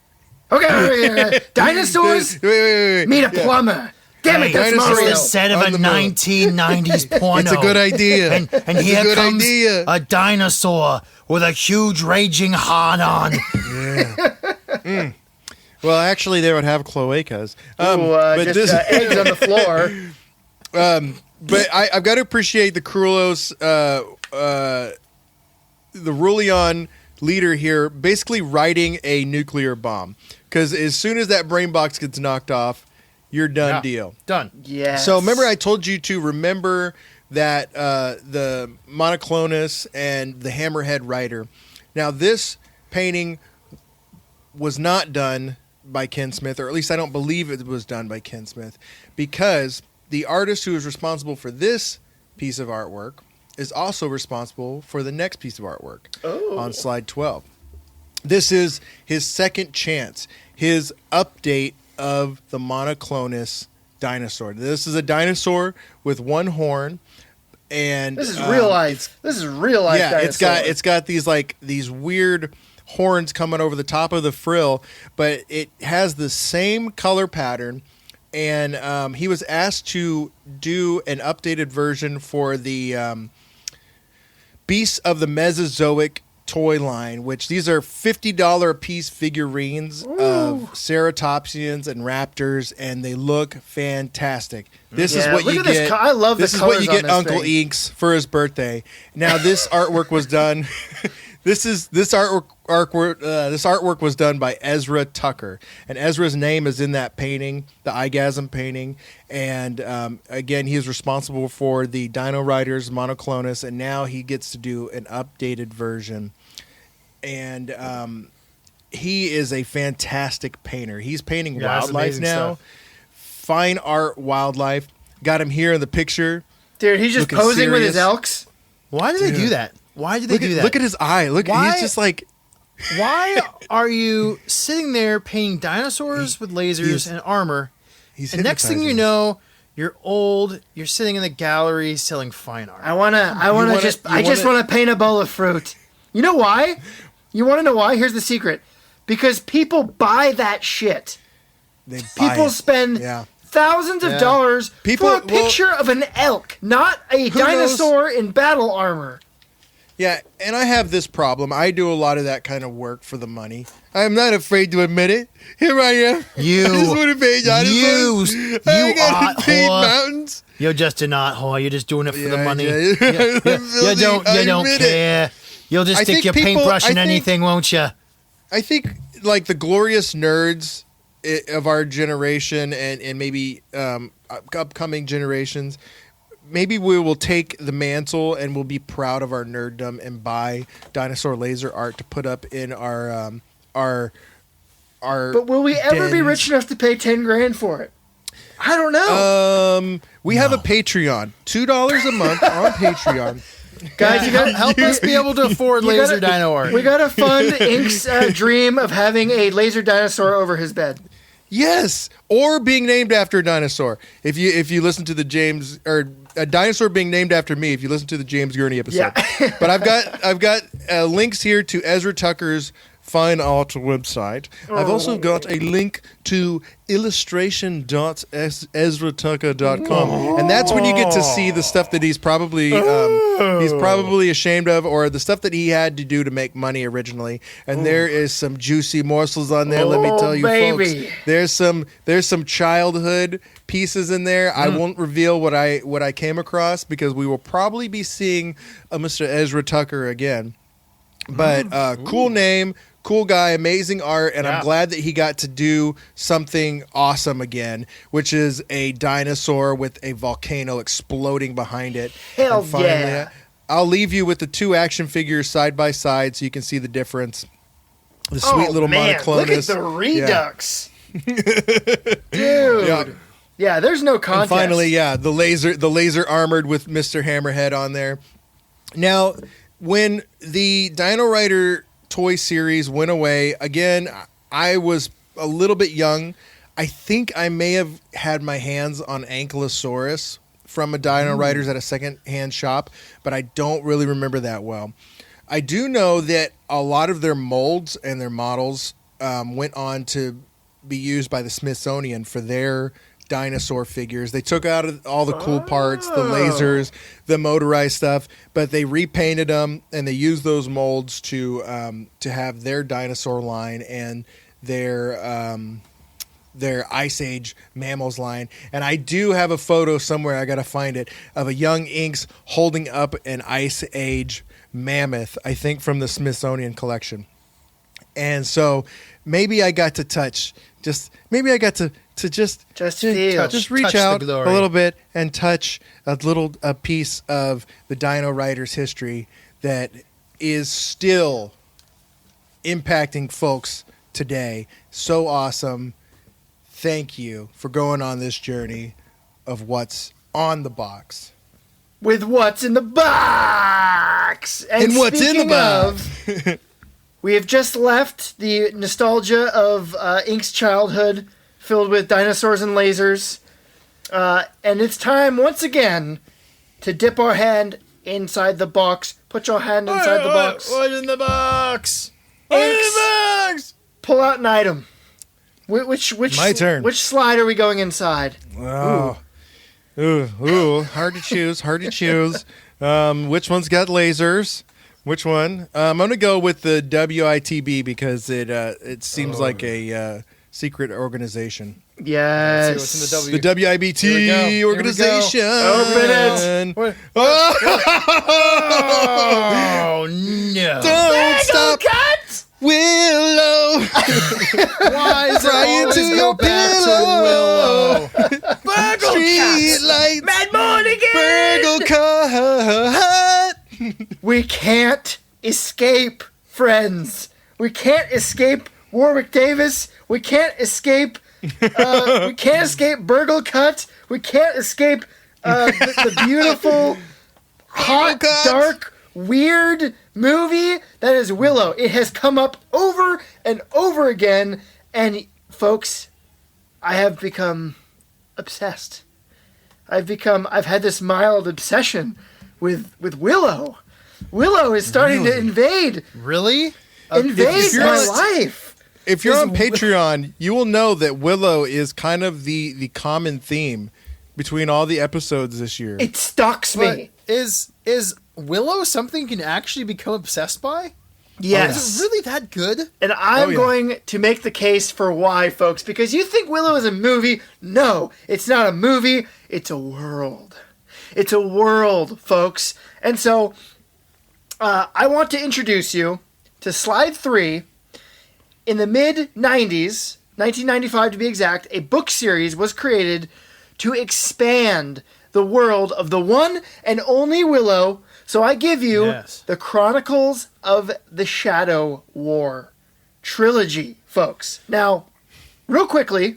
Okay, dinosaurs Wait. meet a plumber. Damn it, that's dinosaurs. Mario. It's the set of a 1990s porno. It's a good idea. And here comes a dinosaur with a huge raging hard on. Yeah. Well, actually, they would have cloacas. Eggs on the floor. But I've got to appreciate the Krulos, the Rulion leader here, basically writing a nuclear bomb. Because as soon as that brain box gets knocked off, you're done deal. Done. Yeah. So remember I told you to remember that the Monoclonus and the Hammerhead Rider. Now this painting was not done by Ken Smith, or at least I don't believe it was done by Ken Smith, because the artist who is responsible for this piece of artwork is also responsible for the next piece of artwork on slide 12. This is his second chance, his update of the monoclonus dinosaur. This is a dinosaur with one horn, and this is real life. This is real life. Yeah, dinosaur. it's got these weird horns coming over the top of the frill, but it has the same color pattern. And he was asked to do an updated version for the Beasts of the Mesozoic toy line, which these are $50 a piece figurines of ceratopsians and raptors, and they look fantastic. This is what you get. I love this the is what colors you get on this Uncle thing. Inks for his birthday. Now this artwork was done. This artwork was done by Ezra Tucker, and Ezra's name is in that painting, the Eyegasm painting. And again, he is responsible for the Dino Riders monoclonus, and now he gets to do an updated version. And he is a fantastic painter. He's painting wildlife now, fine art wildlife. Got him here in the picture, dude. He's just posing with his elks. Why do they do that? Why do they do that? Look at his eye. Look, he's just like. Why are you sitting there painting dinosaurs with lasers and armor? And next thing you know, you're old. You're sitting in the gallery selling fine art. I just want to paint a bowl of fruit. You know why? You want to know why? Here's the secret. Because people buy that shit. People spend thousands of dollars for a picture of an elk, not a dinosaur in battle armor. Yeah, and I have this problem. I do a lot of that kind of work for the money. I'm not afraid to admit it. Here I am. I just want to paint dinosaurs. I gotta paint mountains. You're just an art-whore. You're just doing it for the money. You don't care. You'll just stick your paintbrush in anything, won't you? I think like the glorious nerds of our generation and maybe upcoming generations, maybe we will take the mantle and we'll be proud of our nerddom and buy dinosaur laser art to put up in our. But will we ever be rich enough to pay $10,000 for it? I don't know. We have a Patreon, $2 a month on Patreon. Guys, you gotta help us be able to afford laser dino art. We gotta fund Ink's dream of having a laser dinosaur over his bed. Yes, or being named after a dinosaur. If you listen to the James, or a dinosaur being named after me, if you listen to the James Gurney episode. Yeah. But I've got links here to Ezra Tucker's fine art website. I've also got a link to illustration.ezratucker.com, and that's when you get to see the stuff that he's probably ashamed of, or the stuff that he had to do to make money originally. And there is some juicy morsels on there. Let me tell you, folks. There's some childhood pieces in there. I won't reveal what I came across, because we will probably be seeing a Mr. Ezra Tucker again. But cool name. Cool guy, amazing art, and I'm glad that he got to do something awesome again, which is a dinosaur with a volcano exploding behind it. Hell yeah. I'll leave you with the two action figures side by side so you can see the difference. The sweet little monoclonus. Look at the redux. Dude. Yeah, there's no contest. And finally, the laser armored with Mr. Hammerhead on there. Now, when the Dino Rider toy series went away, again, I was a little bit young. I think I may have had my hands on Ankylosaurus from a Dino Riders at a second-hand shop, but I don't really remember that well. I do know that a lot of their molds and their models went on to be used by the Smithsonian for their dinosaur figures. They took out all the cool parts, the lasers, the motorized stuff, but they repainted them, and they used those molds to have their dinosaur line and their Ice Age mammals line. And I do have a photo somewhere, I gotta find it, of a young Inks holding up an Ice Age mammoth, I think from the Smithsonian collection. And so maybe I got to touch, just reach out a little bit and touch a piece of the Dino Riders history that is still impacting folks today. So awesome. Thank you for going on this journey of what's on the box. With what's in the box. And what's in the box? We have just left the nostalgia of Ink's childhood filled with dinosaurs and lasers. And it's time once again to dip our hand inside the box. Put your hand inside the box. What's in the box? Inks, pull out an item. Which My turn. Which slide are we going inside? Oh. Ooh. Hard to choose. Which one's got lasers? Which one? I'm going to go with the WITB because it seems like a secret organization. Yes. Let's see what's in the W. The WIBT organization. Open it. Oh, no. Don't stop. Cut! Willow. Why is it Fly always into go your back pillow. to Willow? Street lights. Mad morning Burglekutt. We can't escape, friends. We can't escape Warwick Davis. We can't escape. We can't escape Burglekutt. We can't escape the beautiful, hot, Burglekutt. dark, weird movie that is Willow. It has come up over and over again, and folks, I have become obsessed. I've had this mild obsession with Willow. Willow is starting to invade Really? my life. If you're on Patreon, you will know that Willow is kind of the common theme between all the episodes this year. It stalks But me. is Willow something you can actually become obsessed by? Yes. Is it really that good? And I'm yeah. going to make the case for why, folks, because you think Willow is a movie. No, it's not a movie. It's a world. It's a world, folks. And so I want to introduce you to Slide 3. In the mid-90s, 1995 to be exact, a book series was created to expand the world of the one and only Willow. So I give you the Chronicles of the Shadow War trilogy, folks. Now, real quickly,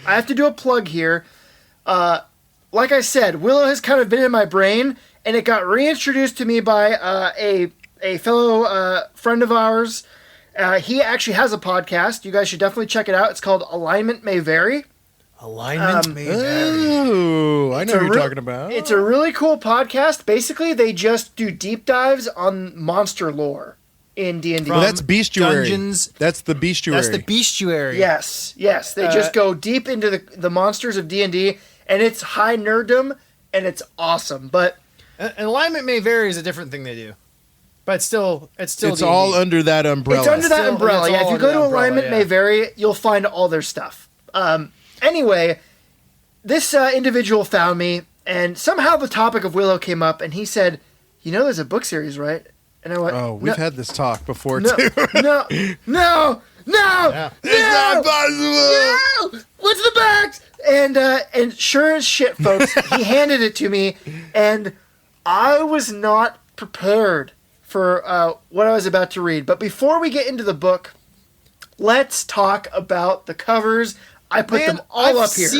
I have to do a plug here. Like I said, Willow has kind of been in my brain, and it got reintroduced to me by a fellow friend of ours. He actually has a podcast. You guys should definitely check it out. It's called Alignment May Vary. Alignment may vary. Oh, I know what you're talking about. It's a really cool podcast. Basically, they just do deep dives on monster lore in D&D. Well, that's bestiary. Dungeons. That's the bestiary. That's the bestiary. Yes. They just go deep into the monsters of D&D, and it's high nerddom, and it's awesome. But And Alignment may vary is a different thing they do. But it's still It's D&D. all under that umbrella. it's under that Still- umbrella. it's Yeah, all if you under go to that umbrella, Alignment May Vary, you'll find all their stuff. Anyway, this individual found me, and somehow the topic of Willow came up, and he said, "You know, there's a book series, right?" And I went, Oh, we've had this talk before, no, too. no, no, no, It's not possible. no! What's the box? And sure as shit, folks, he handed it to me, and I was not prepared for what I was about to read. But before we get into the book, let's talk about the covers. I put them all up here. I've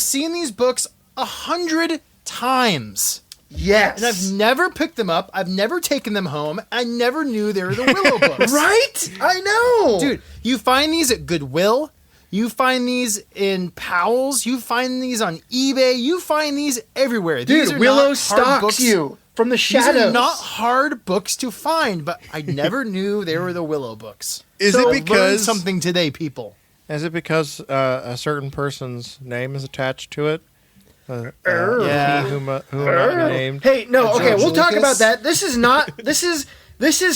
seen these books 100 times. Yes. And I've never picked them up. I've never taken them home. I never knew they were the Willow books. Right? I know. Dude, you find these at Goodwill. You find these in Powell's. You find these on eBay. You find these everywhere. These Dude, are Willow not hard stalks books. you from the These shadows. are not hard books to find, but I never knew they were the Willow books. Is So it learn because something today, people? Is it because a certain person's name is attached to it? Yeah. He whom not named. Hey, no, okay, George we'll talk Lucas? about that. This is not. This is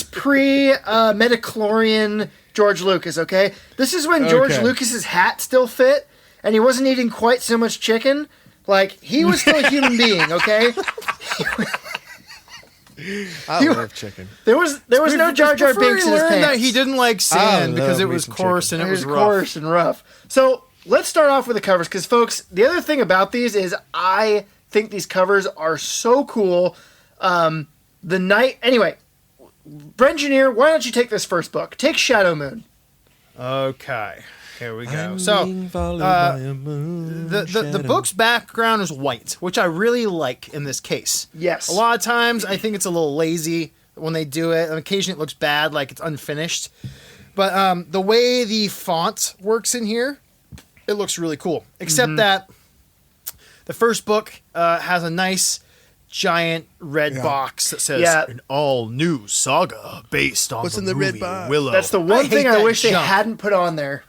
pre Metachlorian George Lucas. Okay, this is when George Okay. Lucas's hat still fit, and he wasn't eating quite so much chicken. Like he was still a human being. Okay, I love chicken. there was no Jar Jar Before Binks he in his learned pants. that he didn't like sand because love it me was some coarse chicken. and it was rough. coarse and rough. So let's start off with the covers, because folks, the other thing about these is I think these covers are so cool. Anyway, Brengineer, why don't you take this first book? Take Shadow Moon. Okay. Here we go. So, the book's background is white, which I really like in this case. Yes. A lot of times, I think it's a little lazy when they do it. And occasionally, it looks bad, like it's unfinished. But the way the font works in here, it looks really cool. Except that the first book has a nice giant red box that says an all-new saga based on the movie red box? Willow. That's the one thing I wish they hadn't put on there.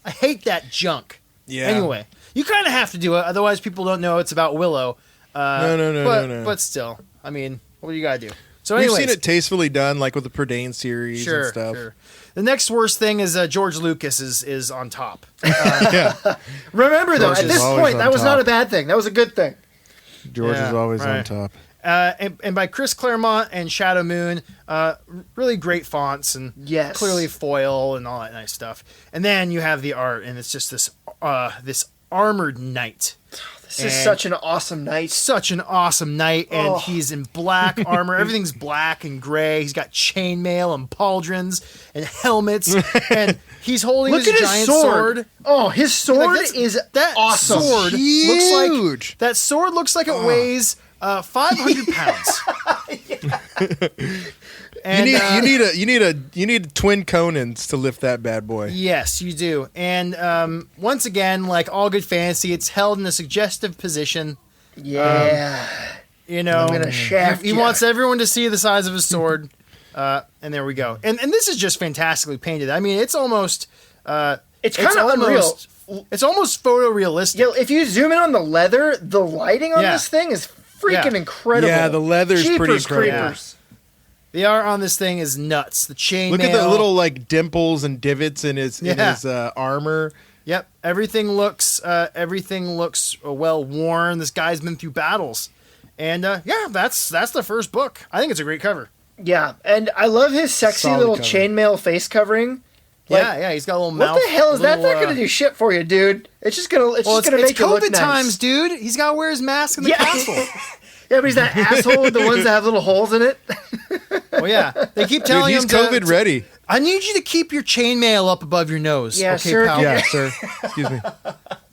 I hate that junk. Yeah. Anyway, you kind of have to do it, otherwise people don't know it's about Willow. No. But still, I mean, what do you gotta do? So anyways, we've seen it tastefully done, like with the Prydain series and stuff. Sure. The next worst thing is George Lucas is on top. Remember, though, George at this point, that was not a bad thing. That was a good thing. George is always on top. And by Chris Claremont and Shadow Moon, really great fonts and clearly foil and all that nice stuff. And then you have the art, and it's just this armored knight. This is such an awesome knight. Such an awesome knight, and he's in black armor. Everything's black and gray. He's got chainmail and pauldrons and helmets, and he's holding Look his at giant his sword. Oh, his sword is awesome. Sword Huge. looks like that sword looks like it weighs 500 pounds. And, you need twin Conans to lift that bad boy. Yes, you do. And once again, like all good fantasy, it's held in a suggestive position. Yeah. You know, I'm gonna shaft he ya. wants everyone to see the size of his sword. And there we go. And this is just fantastically painted. I mean, it's almost it's kind of unreal. It's almost photorealistic. Yo, if you zoom in on the leather, the lighting on this thing is freaking incredible. Yeah, the leather's pretty incredible. Creepers. The art on this thing is nuts. The chainmail. Look at the little like dimples and divots in his armor. Yep, everything looks well worn. This guy's been through battles, and that's the first book. I think it's a great cover. Yeah, and I love his sexy Solid little cover. chainmail face covering. Like, he's got a little mouth. What the hell is that? That's not gonna do shit for you, dude. It's just gonna make you look COVID nice. times, dude. He's got to wear his mask in the castle. Yeah, but he's that asshole with the ones that have little holes in it. Well, yeah, they keep telling Dude, he's him COVID ready. I need you to keep your chainmail up above your nose. Yeah, okay, sir. pal. Yeah, sir.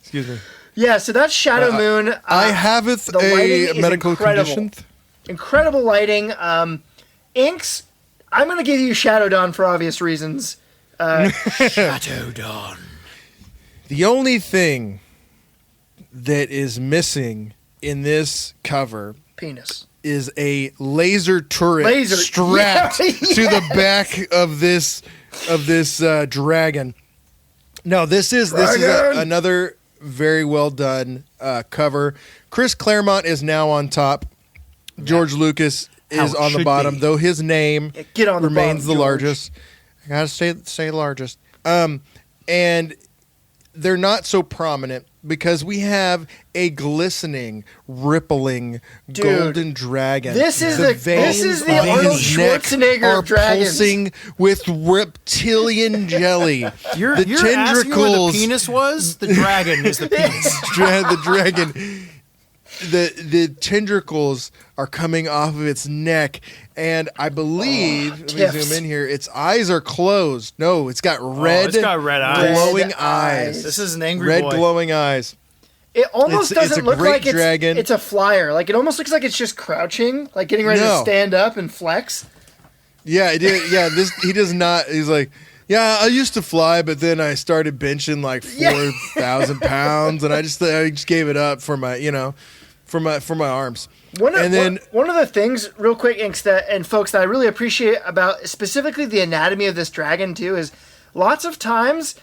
Excuse me. Yeah, so that's Shadow Moon. I haveth the lighting a is medical incredible. condition. Incredible lighting. Inks. I'm gonna give you Shadow Dawn for obvious reasons. Shadow Dawn. The only thing that is missing in this cover Penis. is a laser turret strapped to the back of this dragon. No, this is another very well done cover. Chris Claremont is now on top. George Lucas is on the bottom, though his name remains the largest. I gotta say largest. And they're not so prominent because we have a glistening, rippling golden dragon. This is the Arnold Schwarzenegger of dragons. Pulsing with reptilian jelly. You're asking where the penis was? The dragon is the penis. The dragon. The tendrils are coming off of its neck, and I believe, let me zoom in here, its eyes are closed. No, it's got red, glowing eyes. This is an angry red boy. glowing eyes. It almost doesn't look like dragon. it's a flyer. Like, it almost looks like it's just crouching, like getting ready to stand up and flex. Yeah, it did. Yeah, he does not. He's like, yeah, I used to fly, but then I started benching like 4,000 pounds, and I just gave it up for my, for my arms. One of the things, real quick, Inks, and folks, that I really appreciate about specifically the anatomy of this dragon too is lots of times,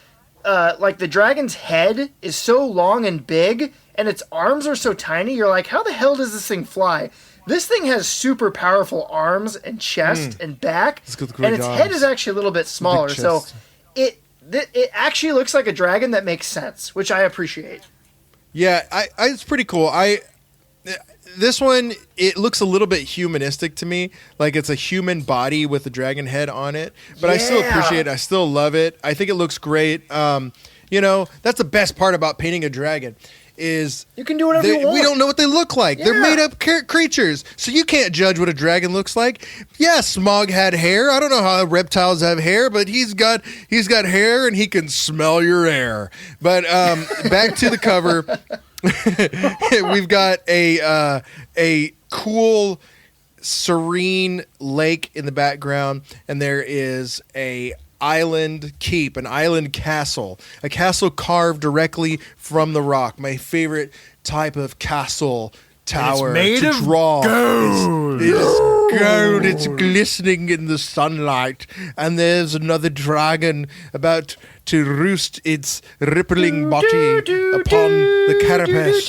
like the dragon's head is so long and big, and its arms are so tiny. You're like, how the hell does this thing fly? This thing has super powerful arms and chest and back, and its head is actually a little bit smaller. So it actually looks like a dragon that makes sense, which I appreciate. Yeah, it's pretty cool. This one, it looks a little bit humanistic to me, like it's a human body with a dragon head on it. But I still appreciate it. I still love it. I think it looks great. That's the best part about painting a dragon is you can do whatever you want. We don't know what they look like. Yeah. They're made up creatures, so you can't judge what a dragon looks like. Yeah, Smaug had hair. I don't know how reptiles have hair, but he's got hair and he can smell your air. But back to the cover, we've got a cool, serene lake in the background, and there is a island keep, an island castle, a castle carved directly from the rock. My favorite type of castle tower made to of draw. gold. It is gold. It's glistening in the sunlight, and there's another dragon about to roost its rippling body upon the carapace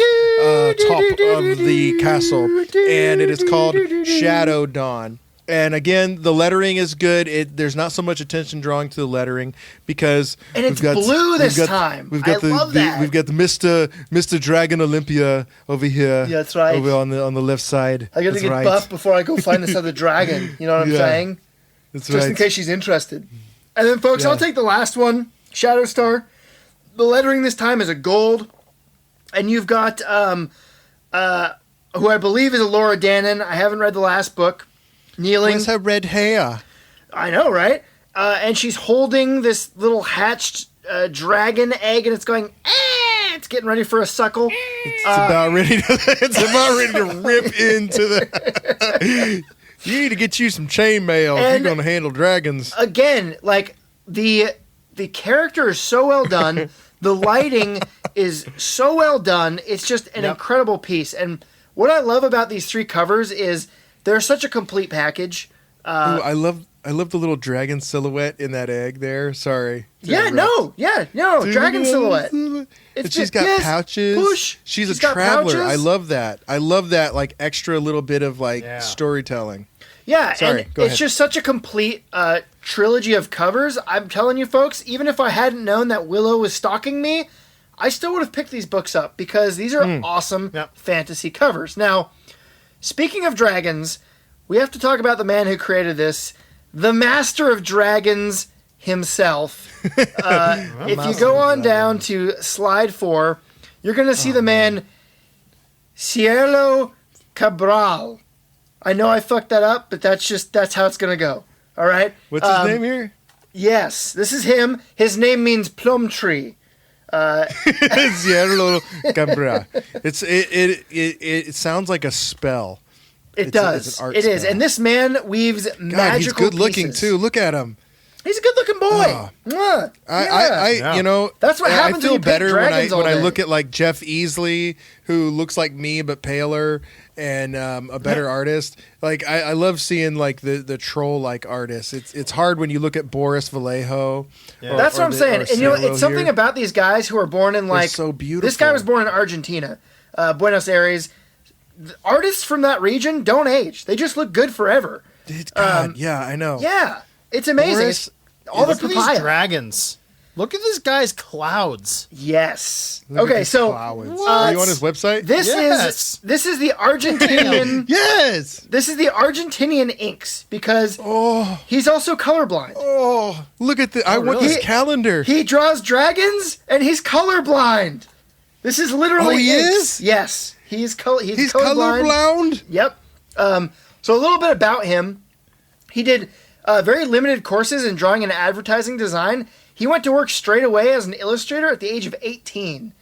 top of the castle, and it is called Shadow Dawn. And again, the lettering is good. There's not so much attention drawing to the lettering because and it's blue this time. I love that. We've got the Mr. Dragon Olympia over here. Yeah, that's right. Over on the left side. I got to get buffed before I go find this other dragon. You know what I'm saying? That's Just in case she's interested. And then, folks, I'll take the last one, Shadow Star. The lettering this time is a gold, and you've got who I believe is a Laura Dannon. I haven't read the last book. Kneeling. Where's her red hair? I know, right? And she's holding this little hatched dragon egg, and it's going, it's getting ready for a suckle. It's about ready to rip into the... You need to get you some chainmail if you're going to handle dragons. Again, like, the character is so well done. The lighting is so well done. It's just an incredible piece. And what I love about these 3 covers is they're such a complete package. Ooh, I love the little dragon silhouette in that egg there. Sorry. Dragon silhouette. And she's got pouches. Push. She's a got traveler. pouches. I love that. I love that like extra little bit of storytelling. Yeah, Sorry, and go it's ahead. just such a complete trilogy of covers. I'm telling you, folks, even if I hadn't known that Willow was stalking me, I still would have picked these books up because these are awesome fantasy covers. Now, speaking of dragons, we have to talk about the man who created this, the Master of Dragons himself. If you go on down to slide 4, you're going to see the man, Cielo Cabral. I know I fucked that up, but that's how it's going to go. All right? What's his name here? Yes, this is him. His name means plum tree. Cielo Cabral. It sounds like a spell. It does. It's an art it is. style. And this man weaves magical he's good looking pieces. too. Look at him. He's a good-looking boy. I you know, that's what happens. I feel when you better when I day. look at like Jeff Easley, who looks like me but paler, and a better artist. Like I love seeing like the troll like artists. It's hard when you look at Boris Vallejo. Yeah. That's what I'm saying. And you know, it's something here. about these guys who are born in like so beautiful. This guy was born in Argentina, Buenos Aires. The artists from that region don't age. They just look good forever. God, yeah, I know. Yeah, it's amazing. Boris, All the Look at these papaya. dragons. Look at this guy's clouds. Yes. Look at Okay, these so flowers. Are you on his website? this Yes. is the Argentinian. Yes. This is the Argentinian inks because he's also colorblind. Oh, look at the! I want really? this calendar. He draws dragons and he's colorblind. This is literally. Oh, he inks. is? Yes, he's colorblind. colorblind. Yep. So a little bit about him. He did very limited courses in drawing and advertising design. He went to work straight away as an illustrator at the age of 18.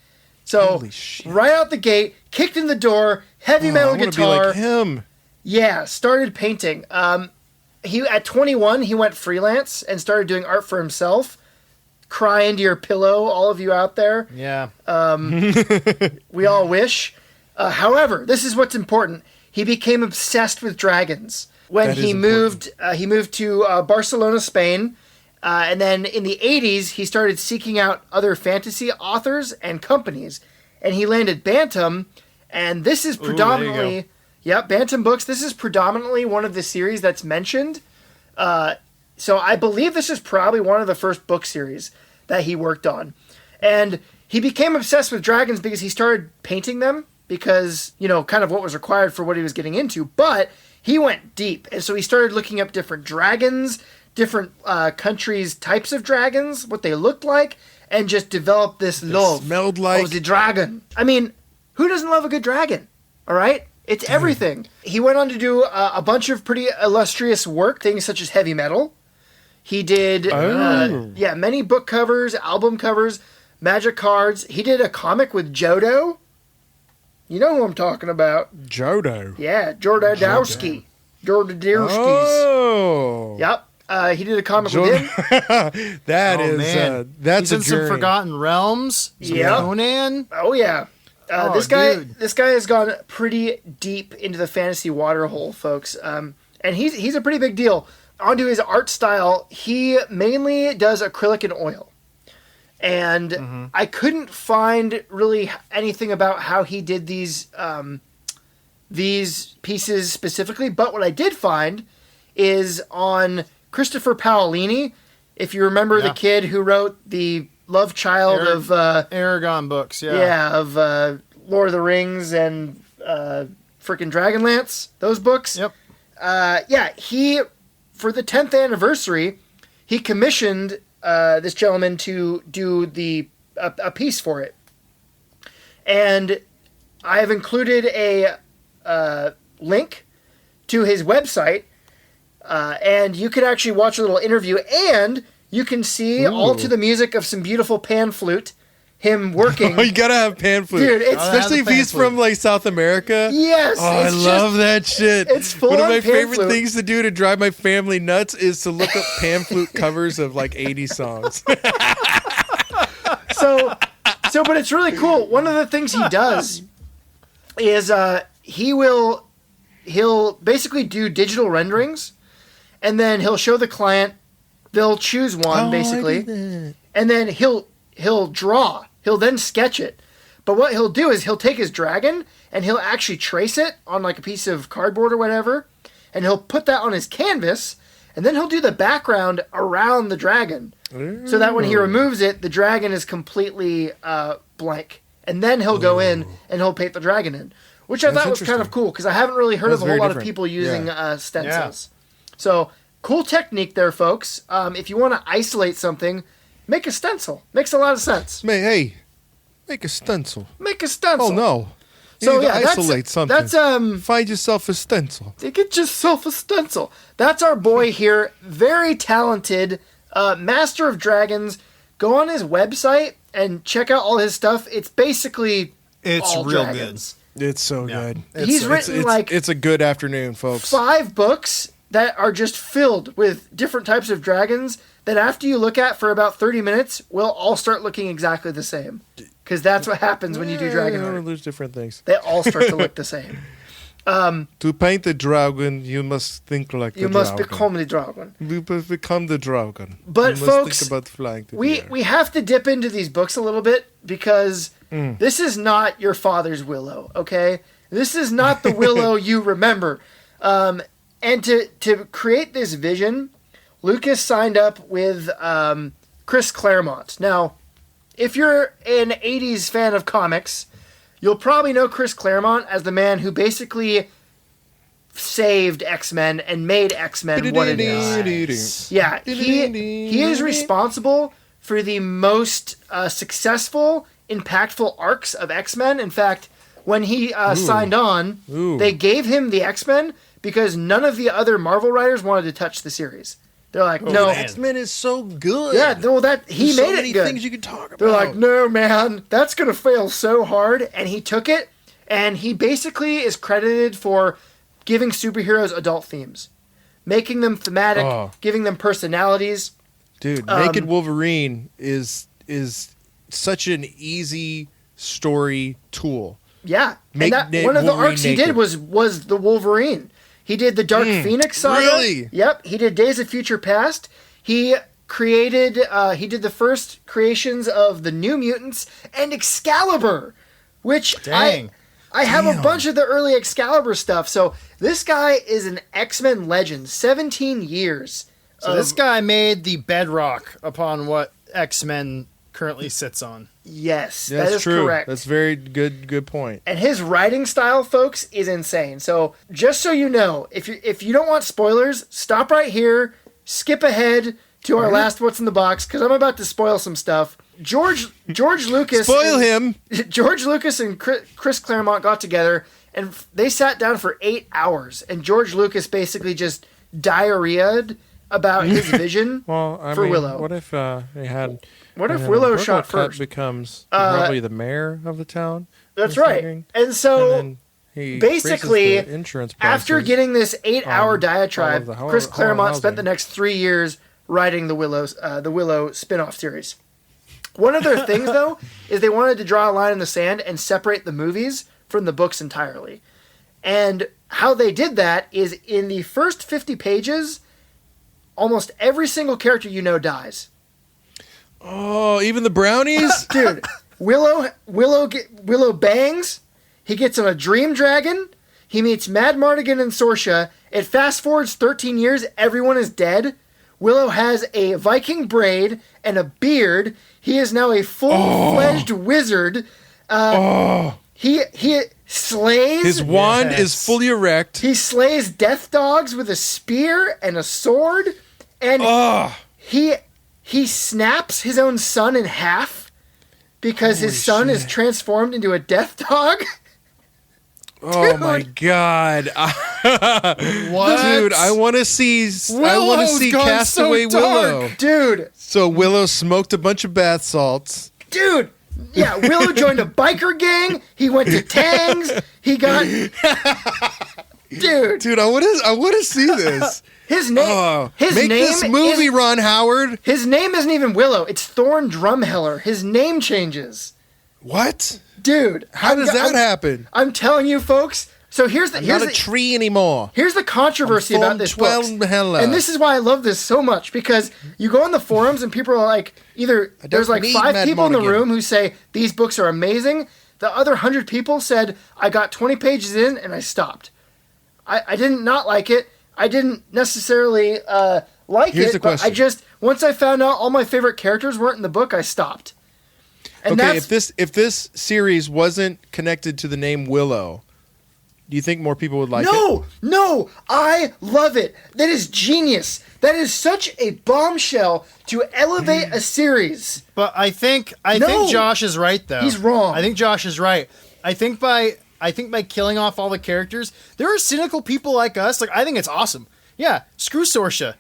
So Holy shit. right out the gate, kicked in the door, heavy metal I wanna guitar. be like him. Yeah, started painting. He at 21 he went freelance and started doing art for himself. Cry into your pillow, all of you out there. Yeah. We all wish. However, this is what's important. He became obsessed with dragons when That is he moved. He moved to Barcelona, Spain, and then in the 80s he started seeking out other fantasy authors and companies, and he landed Bantam. And this is predominantly, Bantam Books. This is predominantly one of the series that's mentioned. So I believe this is probably one of the first book series that he worked on. And he became obsessed with dragons because he started painting them because, you know, kind of what was required for what he was getting into. But he went deep. And so he started looking up different dragons, different countries' types of dragons, what they looked like. and just developed this love smelled like of the dragon. I mean, who doesn't love a good dragon? All right? It's everything. He went on to do a bunch of pretty illustrious work, things such as heavy metal. He did, many book covers, album covers, magic cards. He did a comic with Jodo. You know who I'm talking about. Jodo. Yeah, Jordadowski. Jordadowskis. Oh. Yep. He did a comic with him. That's He's in some Forgotten Realms. Some Conan. Oh, yeah. This guy has gone pretty deep into the fantasy water hole, folks. And he's a pretty big deal. Onto his art style, he mainly does acrylic and oil. And I couldn't find really anything about how he did these pieces specifically, but what I did find is on Christopher Paolini. If you remember the kid who wrote the love child of Aragon books, of Lord of the Rings and frickin' Dragonlance, those books. Yep. He, for the 10th anniversary, he commissioned this gentleman to do a piece for it. And I have included a link to his website, and you can actually watch a little interview, and you can see all to the music of some beautiful pan flute, him working. Oh, you gotta have pan flute. Dude, especially if he's from like South America. Yes. Oh, I love that shit. It's full One of on my pan favorite flute. things to do to drive my family nuts is to look up pan flute covers of like 80 songs. But it's really cool. One of the things he does is he'll basically do digital renderings, and then he'll show the client. They'll choose one basically, and then he'll draw. He'll then sketch it. But what he'll do is he'll take his dragon and he'll actually trace it on like a piece of cardboard or whatever, and he'll put that on his canvas, and then he'll do the background around the dragon, so that when he removes it, the dragon is completely blank. And then he'll go in and he'll paint the dragon in, which I thought was kind of cool because I haven't really heard of a whole lot of people using stencils. So cool technique there, folks. If you want to isolate something, make a stencil. Makes a lot of sense. Hey, make a stencil. Make a stencil. Oh no. You need to isolate something. That's find yourself a stencil. Get yourself a stencil. That's our boy here. Very talented, master Dragons. Go on his website and check out all his stuff. It's basically all real dragons. good. It's so good. He's written it's a good afternoon, folks. 5 books that are just filled with different types of dragons that after you look at for about 30 minutes will all start looking exactly the same. Because that's what happens when you do dragon art. There's different things. They all start to look the same. To paint the dragon, you must think like the dragon. You must become the dragon. You must become the dragon. But you folks, must think about flying to the air. we have to dip into these books a little bit because this is not your father's Willow, okay? This is not the Willow you remember. And to create this vision, Lucas signed up with Chris Claremont. Now, if you're an 80s fan of comics, you'll probably know Chris Claremont as the man who basically saved X-Men and made X-Men what it is. Yeah, he is responsible for the most successful, impactful arcs of X-Men. In fact, when he signed on, they gave him the X-Men because none of the other Marvel writers wanted to touch the series. They're like, no, X-Men is so good. Yeah, no, he There's made so it many good. things you can talk about. They're like, no, man, that's gonna fail so hard. And he took it, and he basically is credited for giving superheroes adult themes, making them thematic, giving them personalities. Dude, Naked Wolverine is such an easy story tool. Yeah, one of the arcs he did was the Wolverine. He did the Dark Phoenix saga. Really? Yep. He did Days of Future Past. He created. He did the first creations of the New Mutants and Excalibur, which I have a bunch of the early Excalibur stuff. So this guy is an X-Men legend. 17 years. So this guy made the bedrock upon what X-Men currently sits on. Yes, Yeah, that is true. correct. That's very good point. And his writing style, folks, is insane. So just so you know, if you don't want spoilers, stop right here, skip ahead to our last What's in the Box, because I'm about to spoil some stuff. George Lucas. Spoil him. George Lucas and Chris Claremont got together and they sat down for 8 hours. And George Lucas basically just diarrheaed about his vision for Willow. What if they had? What if Willow shot first? Becomes probably the mayor of the town. That's right. And so basically, after getting this 8-hour diatribe, Chris Claremont spent the next 3 years writing the Willow spin-off series. One of their things, though, is they wanted to draw a line in the sand and separate the movies from the books entirely. And how they did that is in the first 50 pages, almost every single character you know dies. Oh, even the brownies? Dude, Willow bangs. He gets on a dream dragon. He meets Mad Mardigan and Sorsha. It fast forwards 13 years. Everyone is dead. Willow has a Viking braid and a beard. He is now a full-fledged wizard. He slays. His wand is fully erect. He slays death dogs with a spear and a sword. And he snaps his own son in half because his son is transformed into a death dog. Oh my god! What? Dude, I want to see Castaway Willow, dude. So Willow smoked a bunch of bath salts, dude. Yeah, Willow joined a biker gang. He went to Tangs. He got, dude. I want to see this. His name. Make this movie, Ron Howard. His name isn't even Willow. It's Thorn Drumheller. His name changes. What? Dude, how does that happen? I'm telling you, folks. So here's not a tree anymore. Here's the controversy about this book, and this is why I love this so much, because you go on the forums and people are like, there's like 5 people in the room who say these books are amazing. The other 100 people said I got 20 pages in and I stopped. I didn't not like it. I didn't necessarily like Here's it, the question. but I just once I found out all my favorite characters weren't in the book, I stopped. And okay, if this series wasn't connected to the name Willow, do you think more people would like it? No, I love it. That is genius. That is such a bombshell to elevate a series. But I think Josh is right, though. He's wrong. I think Josh is right. I think by killing off all the characters, there are cynical people like us. Like, I think it's awesome. Yeah, screw Sorsha.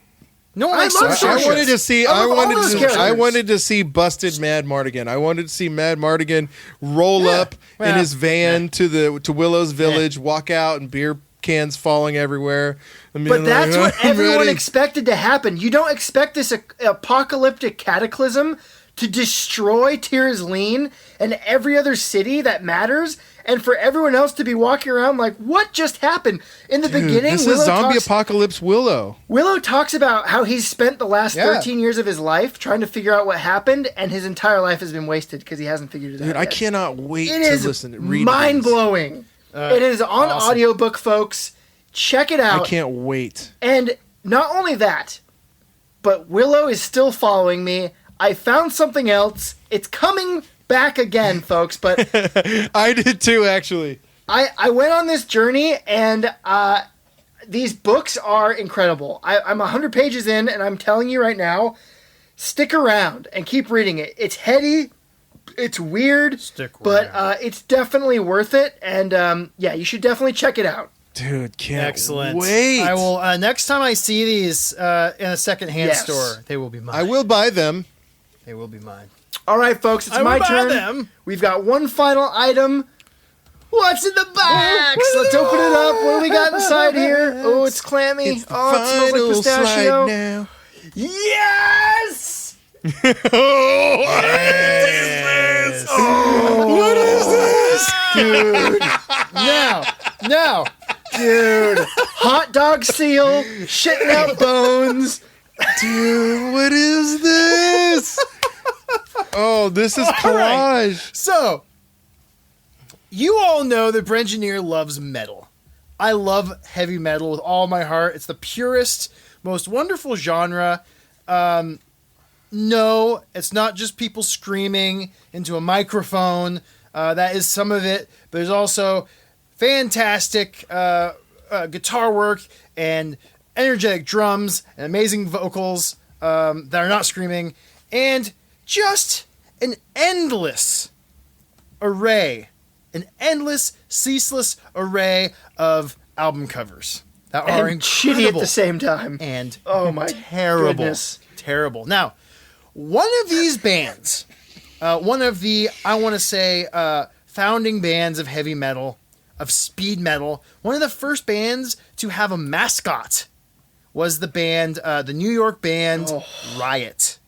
No one likes Sorsha. I wanted to see busted Mad Mardigan. I wanted to see Mad Mardigan roll up in his van to Willow's village, walk out, and beer cans falling everywhere. But that's what everyone expected to happen. You don't expect this apocalyptic cataclysm to destroy Tir's Lean and every other city that matters, and for everyone else to be walking around like, what just happened? In the beginning, this is zombie apocalypse Willow. Willow talks about how he's spent the last 13 years of his life trying to figure out what happened, and his entire life has been wasted because he hasn't figured it out. Dude, I cannot wait to listen. Read it is mind-blowing. It is on audiobook, folks. Check it out. I can't wait. And not only that, but Willow is still following me. I found something else. It's coming back again, folks, but I did too, actually. I went on this journey, and these books are incredible. I'm 100 pages in, and I'm telling you right now, stick around and keep reading it. It's heady, it's weird, but it's definitely worth it, and you should definitely check it out. Dude, can't Excellent. wait. I will, next time I see these in a secondhand store, they will be mine. I will buy them. They will be mine. All right, folks, it's my turn. We've got one final item. What's in the box? Let's open it up. What do we got inside here? Oh, it's clammy. It smells like pistachio. Now. Yes! Yes! What is this? Dude. No. Dude. Hot dog seal, shitting out bones. Dude, what is this? Oh, this is collage. Right. So, you all know that Brengineer loves metal. I love heavy metal with all my heart. It's the purest, most wonderful genre. No, it's not just people screaming into a microphone. That is some of it. But there's also fantastic guitar work and energetic drums and amazing vocals that are not screaming. And just an endless array, an endless, ceaseless array of album covers that are And shitty at incredible the same time. and Oh my terrible, goodness. terrible. Now, one of these bands, one of the, I want to say, founding bands of heavy metal, of speed metal, one of the first bands to have a mascot was the band, the New York band Riot.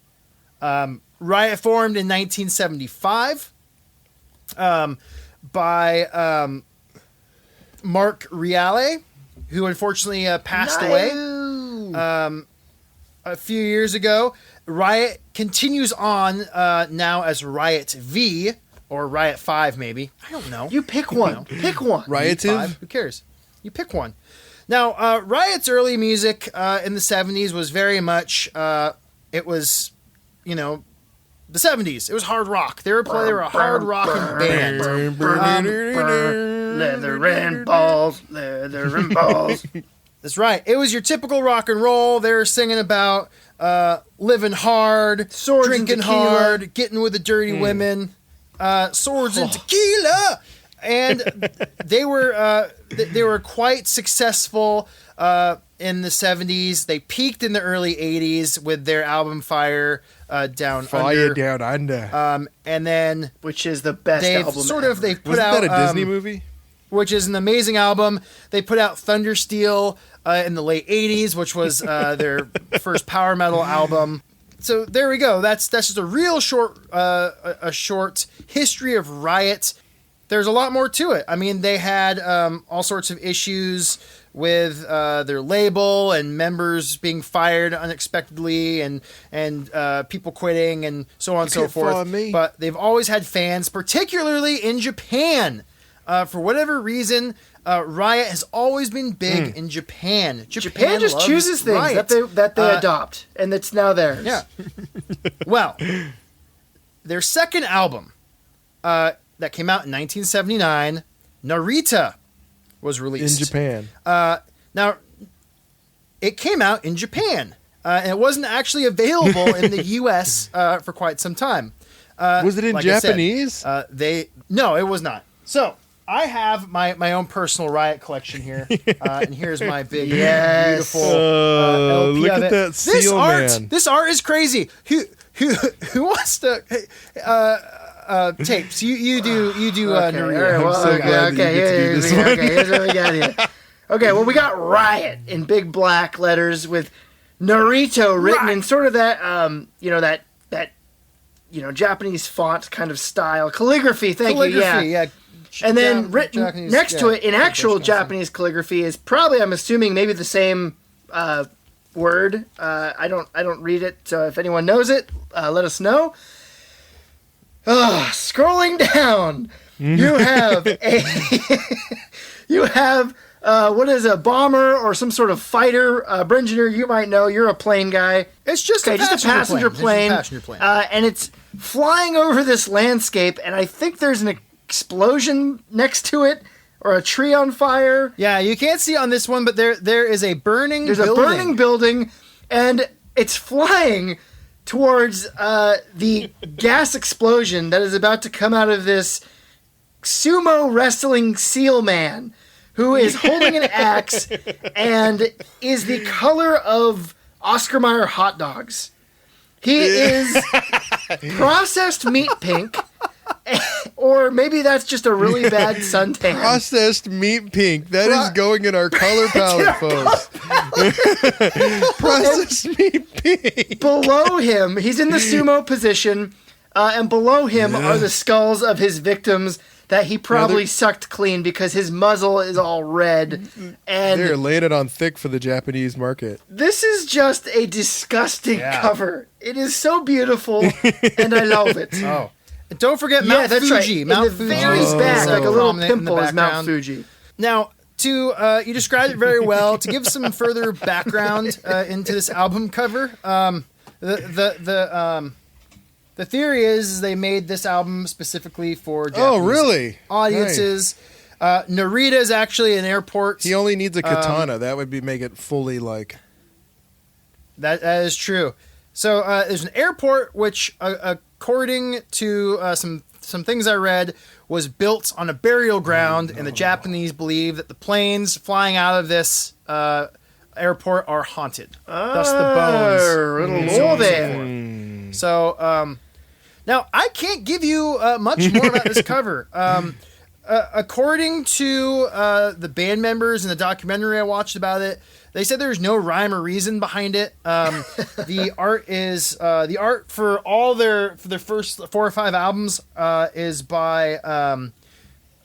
Riot formed in 1975 by Mark Reale, who unfortunately passed away a few years ago. Riot continues on now as Riot V, or Riot 5 maybe. I don't know. You pick one. Pick one. Riotive? Who cares? You pick one. Now, Riot's early music in the 70s was very much, it was, you know, the 70s. It was hard rock. They were a hard rocking band. Leather and balls. Leather and balls. That's right. It was your typical rock and roll. They were singing about living hard, Swords and drinking tequila. hard, getting with the dirty women, swords and tequila. And they were quite successful in the 70s. They peaked in the early 80s with their album Fire Down Fire Under. Down Under. And then Which is the best album they've put Wasn't out that a Disney movie? which is an amazing album. They put out Thundersteel in the late 80s, which was their first power metal album. So there we go. That's just a real short short history of Riot. There's a lot more to it. I mean, they had all sorts of issues with their label and members being fired unexpectedly and people quitting and so on and so can't follow forth. me. But they've always had fans, particularly in Japan. For whatever reason, Riot has always been big in Japan. Japan just loves chooses things Riot. that they adopt, and it's now theirs. Yeah. Well, their second album that came out in 1979, Narita, was released. In Japan. Now, it came out in Japan. And it wasn't actually available in the U.S. For quite some time. Was it in like I said, Japanese? No, it was not. So, I have my own personal Riot collection here. And here's my big, beautiful LP look of at it. that seal, man. This art is crazy. Who wants to... tapes. You do. Okay, Narita. all right, well, so glad that you get to do this one. here's what we got here. Okay, well, we got Riot in big black letters with Narito written in sort of that, that Japanese font kind of style. Calligraphy, thank you, yeah. And then written Japanese, next to it in actual Japanese calligraphy is probably, I'm assuming, maybe the same word. I don't read it, so if anyone knows it, let us know. Scrolling down, you have what is a bomber or some sort of fighter? Brengener, you might know. You're a plane guy. It's just Okay, just a passenger plane. And it's flying over this landscape, and I think there's an explosion next to it, or a tree on fire. Yeah, you can't see on this one, but there is a burning. There's building. a burning building, and it's flying towards the gas explosion that is about to come out of this sumo wrestling seal man, who is holding an axe and is the color of Oscar Mayer hot dogs. He is processed meat pink, or maybe that's just a really bad suntan. Processed meat pink. That is going in our color palette, folks. Processed meat pink. Below him, he's in the sumo position, and below him are the skulls of his victims that he probably sucked clean because his muzzle is all red. And They're laying it on thick for the Japanese market. this is just a disgusting cover. It is so beautiful, and I love it. Oh, and don't forget Mount that's Fuji. right. Mount in the Fuji very is back, like a little prominent in the pimple, is Mount background. Fuji. Now, you described it very well. To give some further background into this album cover, the theory is they made this album specifically for Japanese audiences. Nice. Narita is actually an airport. He only needs a katana. That would make it fully That is true. So there's an airport which a according to some things I read, was built on a burial ground, and the Japanese believe that the planes flying out of this airport are haunted. Thus the bones. Little lore there. So, now I can't give you much more about this cover. According to the band members in the documentary I watched about it, they said there's no rhyme or reason behind it. The art is the art for their first 4 or 5 albums is by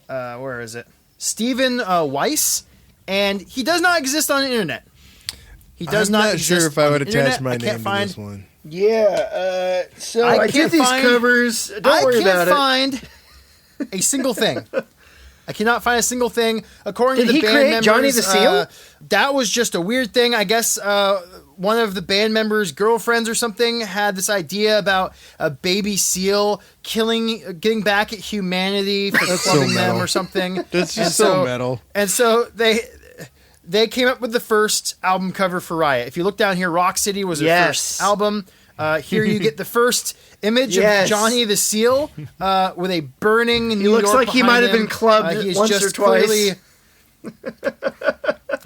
where is it? Stephen Weiss, and he does not exist on the internet. He does not exist. I'm not sure if I would attach attach my name to this one. Yeah, so I did these covers. Don't worry about it. I can't find a single thing. I cannot find a single thing. According to the band members, Johnny the Seal? That was just a weird thing. I guess one of the band members' girlfriends or something had this idea about a baby seal getting back at humanity for clubbing them or something. That's just so metal. And so they came up with the first album cover for Riot. If you look down here, Rock City was their first album. Here you get the first image of Johnny the Seal with a burning New York. He looks like he might have been clubbed once or twice.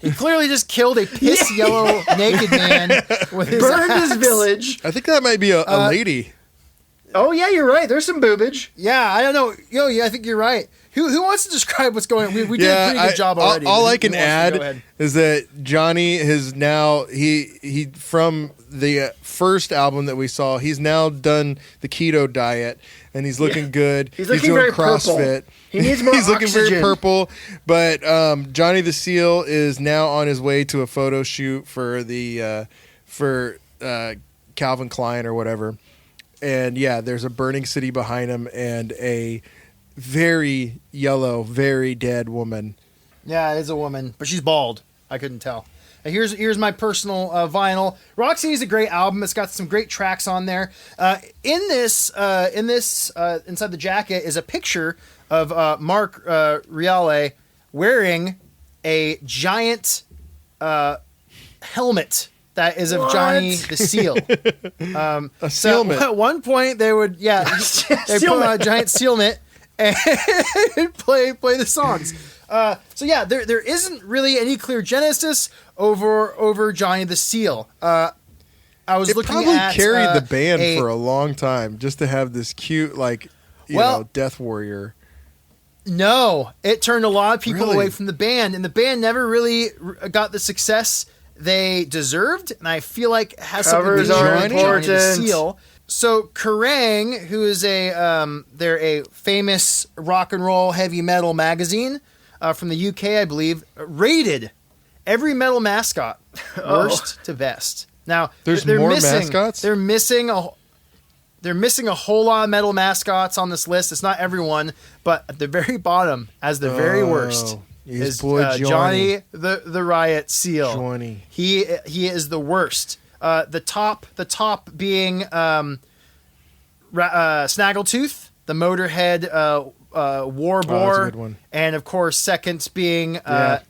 He clearly just killed a piss yellow naked man with his burned axe. his village. I think that might be a lady. Oh yeah, you're right. There's some boobage. Yeah, I don't know. Yeah, I think you're right. Who wants to describe what's going on? We did a pretty good job already. All I can add is that Johnny has now he from the first album that we saw, he's now done the keto diet and he's looking good. He's looking doing very CrossFit. Purple. He needs more He's looking oxygen. very purple. But Johnny the Seal is now on his way to a photo shoot for the Calvin Klein or whatever. And yeah, there's a burning city behind him and a very yellow, very dead woman. Yeah, it is a woman, but she's bald. I couldn't tell. And here's my personal vinyl. Rock City is a great album. It's got some great tracks on there. In this, inside the jacket is a picture of Mark Riale wearing a giant helmet that is of Johnny the Seal. A sealmet. So at one point they would, they put on a giant sealmet and play the songs. So yeah, there isn't really any clear genesis over Johnny the Seal. I was looking probably at carried the band for a long time just to have this cute death warrior. No, it turned a lot of people away from the band, and the band never really got the success they deserved. And I feel like it has something to do with Johnny the Seal. So Kerrang, who is they're a famous rock and roll heavy metal magazine from the UK, I believe, rated every metal mascot worst to best. Now they're more mascots. They're missing a whole lot of metal mascots on this list. It's not everyone, but at the very bottom, as the very worst, is Johnny the Riot Seal. Johnny. He is the worst. The top being Snaggletooth, the Motorhead War Boar, and of course second being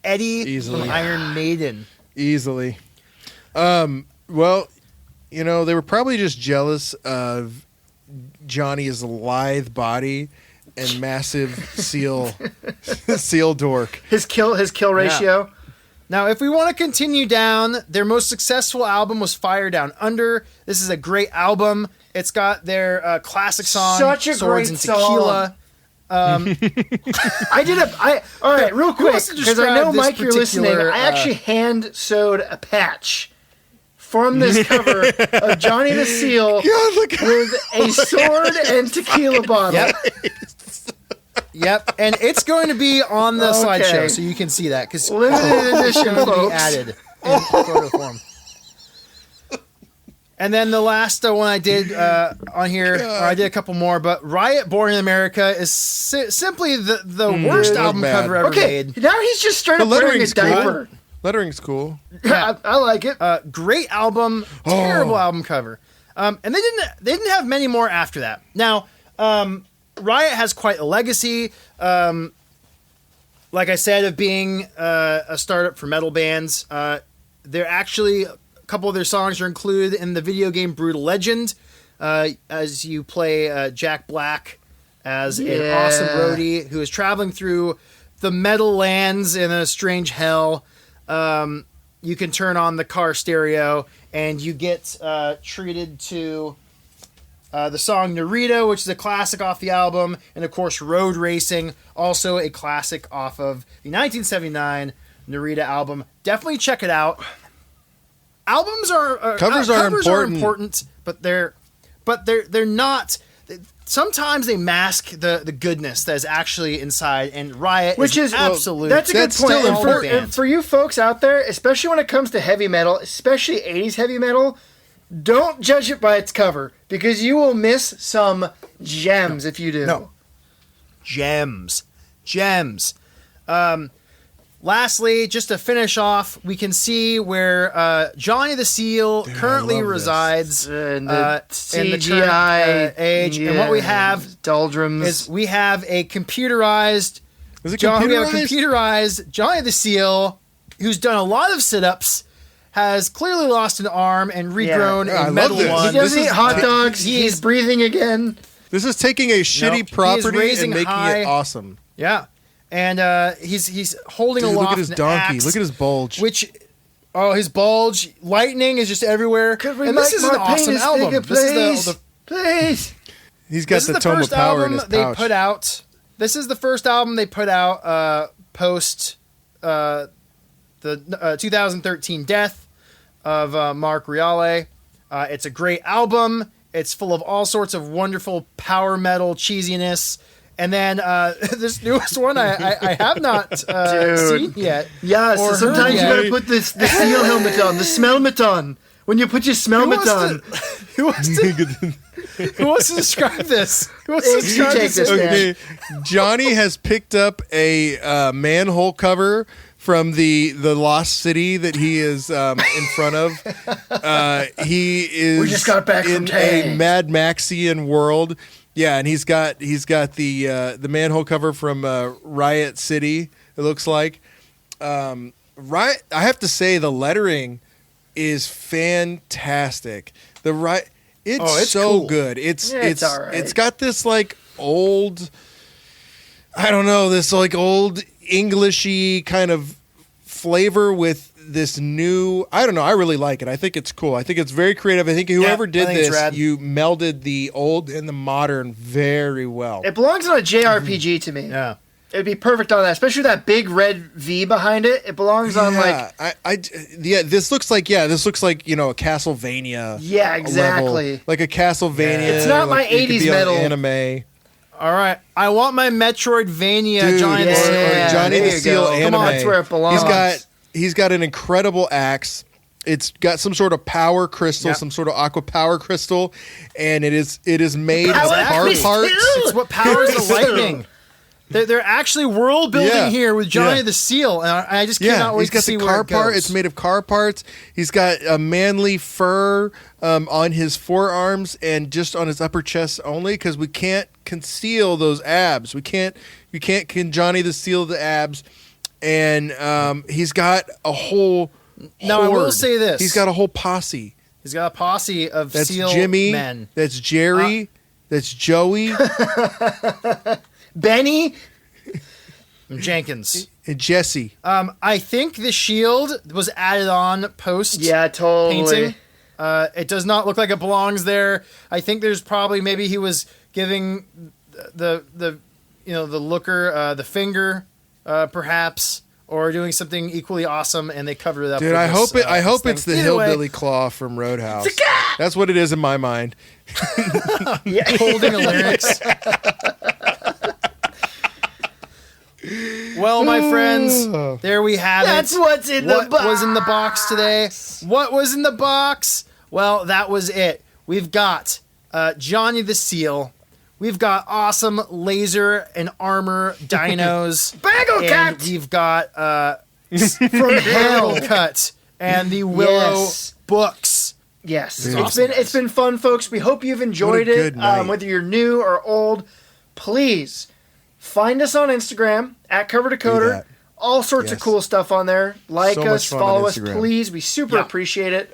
Eddie from Iron Maiden. Easily. Well, they were probably just jealous of Johnny's lithe body and massive seal dork. His kill ratio. Yeah. Now, if we want to continue down, their most successful album was Fire Down Under. This is a great album. It's got their classic song, Such a Swords great and Tequila. All right, real quick, because I know, Mike, you're listening. I actually hand sewed a patch from this cover of Johnny the Seal with a sword and tequila bottle. Yep, and it's going to be on the slideshow, so you can see that because limited edition, folks. Be added in photo form. And then the last one I did on here, or I did a couple more, but Riot Born in America is simply the worst album cover ever made. Now he's just straight up wearing a diaper. Cool. Lettering's cool. Yeah. I like it. Great album, terrible album cover. And they didn't have many more after that. Now, Riot has quite a legacy. Like I said, of being a startup for metal bands. They're actually... A couple of their songs are included in the video game Brutal Legend. as you play Jack Black as an awesome roadie who is traveling through the metal lands in a strange hell. You can turn on the car stereo and you get treated to the song Narita, which is a classic off the album, and of course Road Racing, also a classic off of the 1979 Narita album. Definitely check it out. Albums are covers are important, but they're not. Sometimes they mask the goodness that is actually inside, and Riot is absolute. That's a good point. Still And for you folks out there, especially when it comes to heavy metal, especially 80s heavy metal, don't judge it by its cover, because you will miss some gems if you do. No. Gems. Lastly, just to finish off, we can see where Johnny the Seal currently resides in the CGI age. And what we have doldrums is we have a computerized Johnny the Seal who's done a lot of sit-ups, has clearly lost an arm and regrown a metal one. He doesn't eat hot dogs. He's breathing again. This is taking a shitty property and making it awesome. Yeah. And he's holding aloft. Look at his donkey. Axe, look at his bulge. His bulge. Lightning is just everywhere. And this is an awesome album. Bigger, please. He's got the tome of power in his pouch. They put out. This is the first album they put out post the 2013 death of Mark Reale. It's a great album. It's full of all sorts of wonderful power metal cheesiness. And then this newest one I have not seen yet. Yeah, so sometimes you gotta put the seal helmet on, the smellmet on. When you put your smellmet on. Who wants to describe this? Who wants to describe this? Okay. Johnny has picked up a manhole cover from the lost city that he is in front of. He is we just got back in from a Mad Maxian world. Yeah, and he's got the manhole cover from Riot City. It looks like Riot. I have to say the lettering is fantastic. It's so cool. good. It's all right. It's got this like old, I don't know, this like old Englishy kind of flavor with this new, I don't know, I really like it. I think it's cool. I think it's very creative. I think whoever did this, you melded the old and the modern very well. It belongs on a JRPG to me. Yeah. It'd be perfect on that, especially that big red V behind it. It belongs on like this looks like a Castlevania. Yeah, exactly. Level, like a Castlevania. It's not like, my 80s metal anime. All right, I want my Metroidvania Johnny the Seal. Johnny the Seal anime. Come on, that's where it belongs. He's got an incredible axe. It's got some sort of power crystal, some sort of aqua power crystal, and it is made of car parts. It's what powers the lightning. They're actually world building here with Johnny the Seal, and I just cannot wait to see where it goes. Part. It's made of car parts. He's got a manly fur on his forearms and just on his upper chest only, because we can't conceal those abs. We can't Johnny the Seal the abs, and he's got a whole. Now I will say this: he's got a whole posse. He's got a posse of seal Jimmy, men. That's Jerry. That's Joey. Benny. Jenkins. And Jesse. I think the shield was added on post painting. It does not look like it belongs there. I think there's probably maybe he was giving the looker the finger perhaps, or doing something equally awesome, and they covered it up. Dude, I hope it's the hillbilly claw from Roadhouse. That's what it is in my mind. Holding a larynx. Well, my friends, there we have That's it. what's in the box. What was in the box today? What was in the box? Well, that was it. We've got Johnny the Seal. We've got awesome laser and armor dinos. Burglekutt! We've got from Burglekutt and the Willow books. Yes, Awesome, it's been fun, folks. We hope you've enjoyed it. Night. Whether you're new or old, please find us on Instagram at Cover Decoder. all sorts of Yes. cool stuff on there. Like So us, much fun follow on us, Instagram. please. We super appreciate it.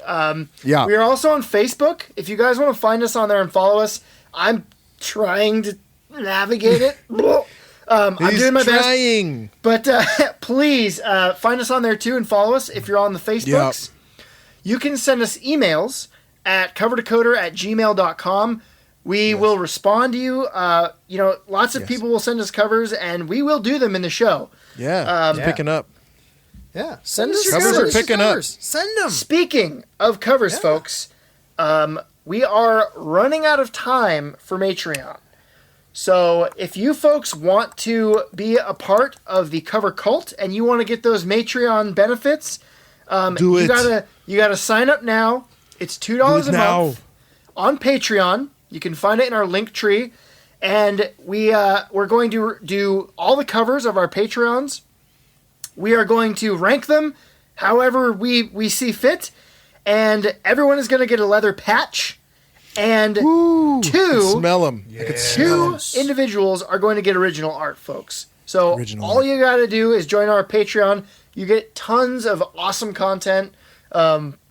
Yeah. We are also on Facebook. If you guys want to find us on there and follow us, I'm trying to navigate it. I'm doing my best. trying. But please find us on there too and follow us if you're on the Facebooks. You can send us emails at coverdecoder@gmail.com. We will respond to you. Lots of people will send us covers, and we will do them in the show. Yeah. It's picking up. Yeah. Send us your Covers covers. are picking up. Covers. Send them. Speaking of covers, folks, we are running out of time for Matreon. So if you folks want to be a part of the cover cult and you want to get those Matreon benefits, Do it. You gotta sign up now. It's $2 a month on Patreon. You can find it in our link tree, and we're going to do all the covers of our Patreons. We are going to rank them however we see fit, and everyone is going to get a leather patch, and Smell them. two individuals are going to get original art, folks. So all you got to do is join our Patreon. You get tons of awesome content.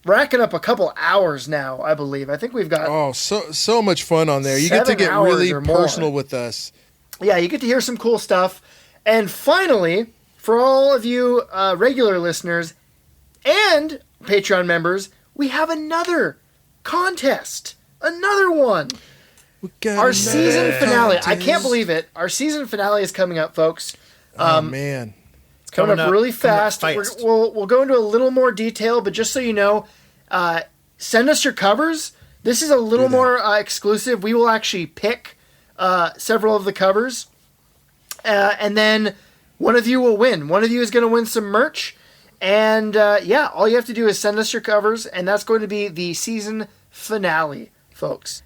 Racking up a couple hours now, I believe. I think we've got so much fun on there. You get to 7 get hours really or more. personal with us. Yeah, you get to hear some cool stuff. And finally, for all of you regular listeners and Patreon members, we have another contest. Another one. Our season finale. I can't believe it. Our season finale is coming up, folks. Oh, man. It's coming up really fast. We'll go into a little more detail, but just so you know, send us your covers. This is a little more exclusive. We will actually pick several of the covers, and then one of you will win. One of you is going to win some merch, and all you have to do is send us your covers, and that's going to be the season finale, folks.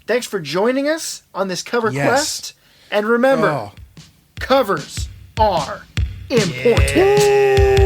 Thanks for joining us on this cover quest, and remember, covers are important.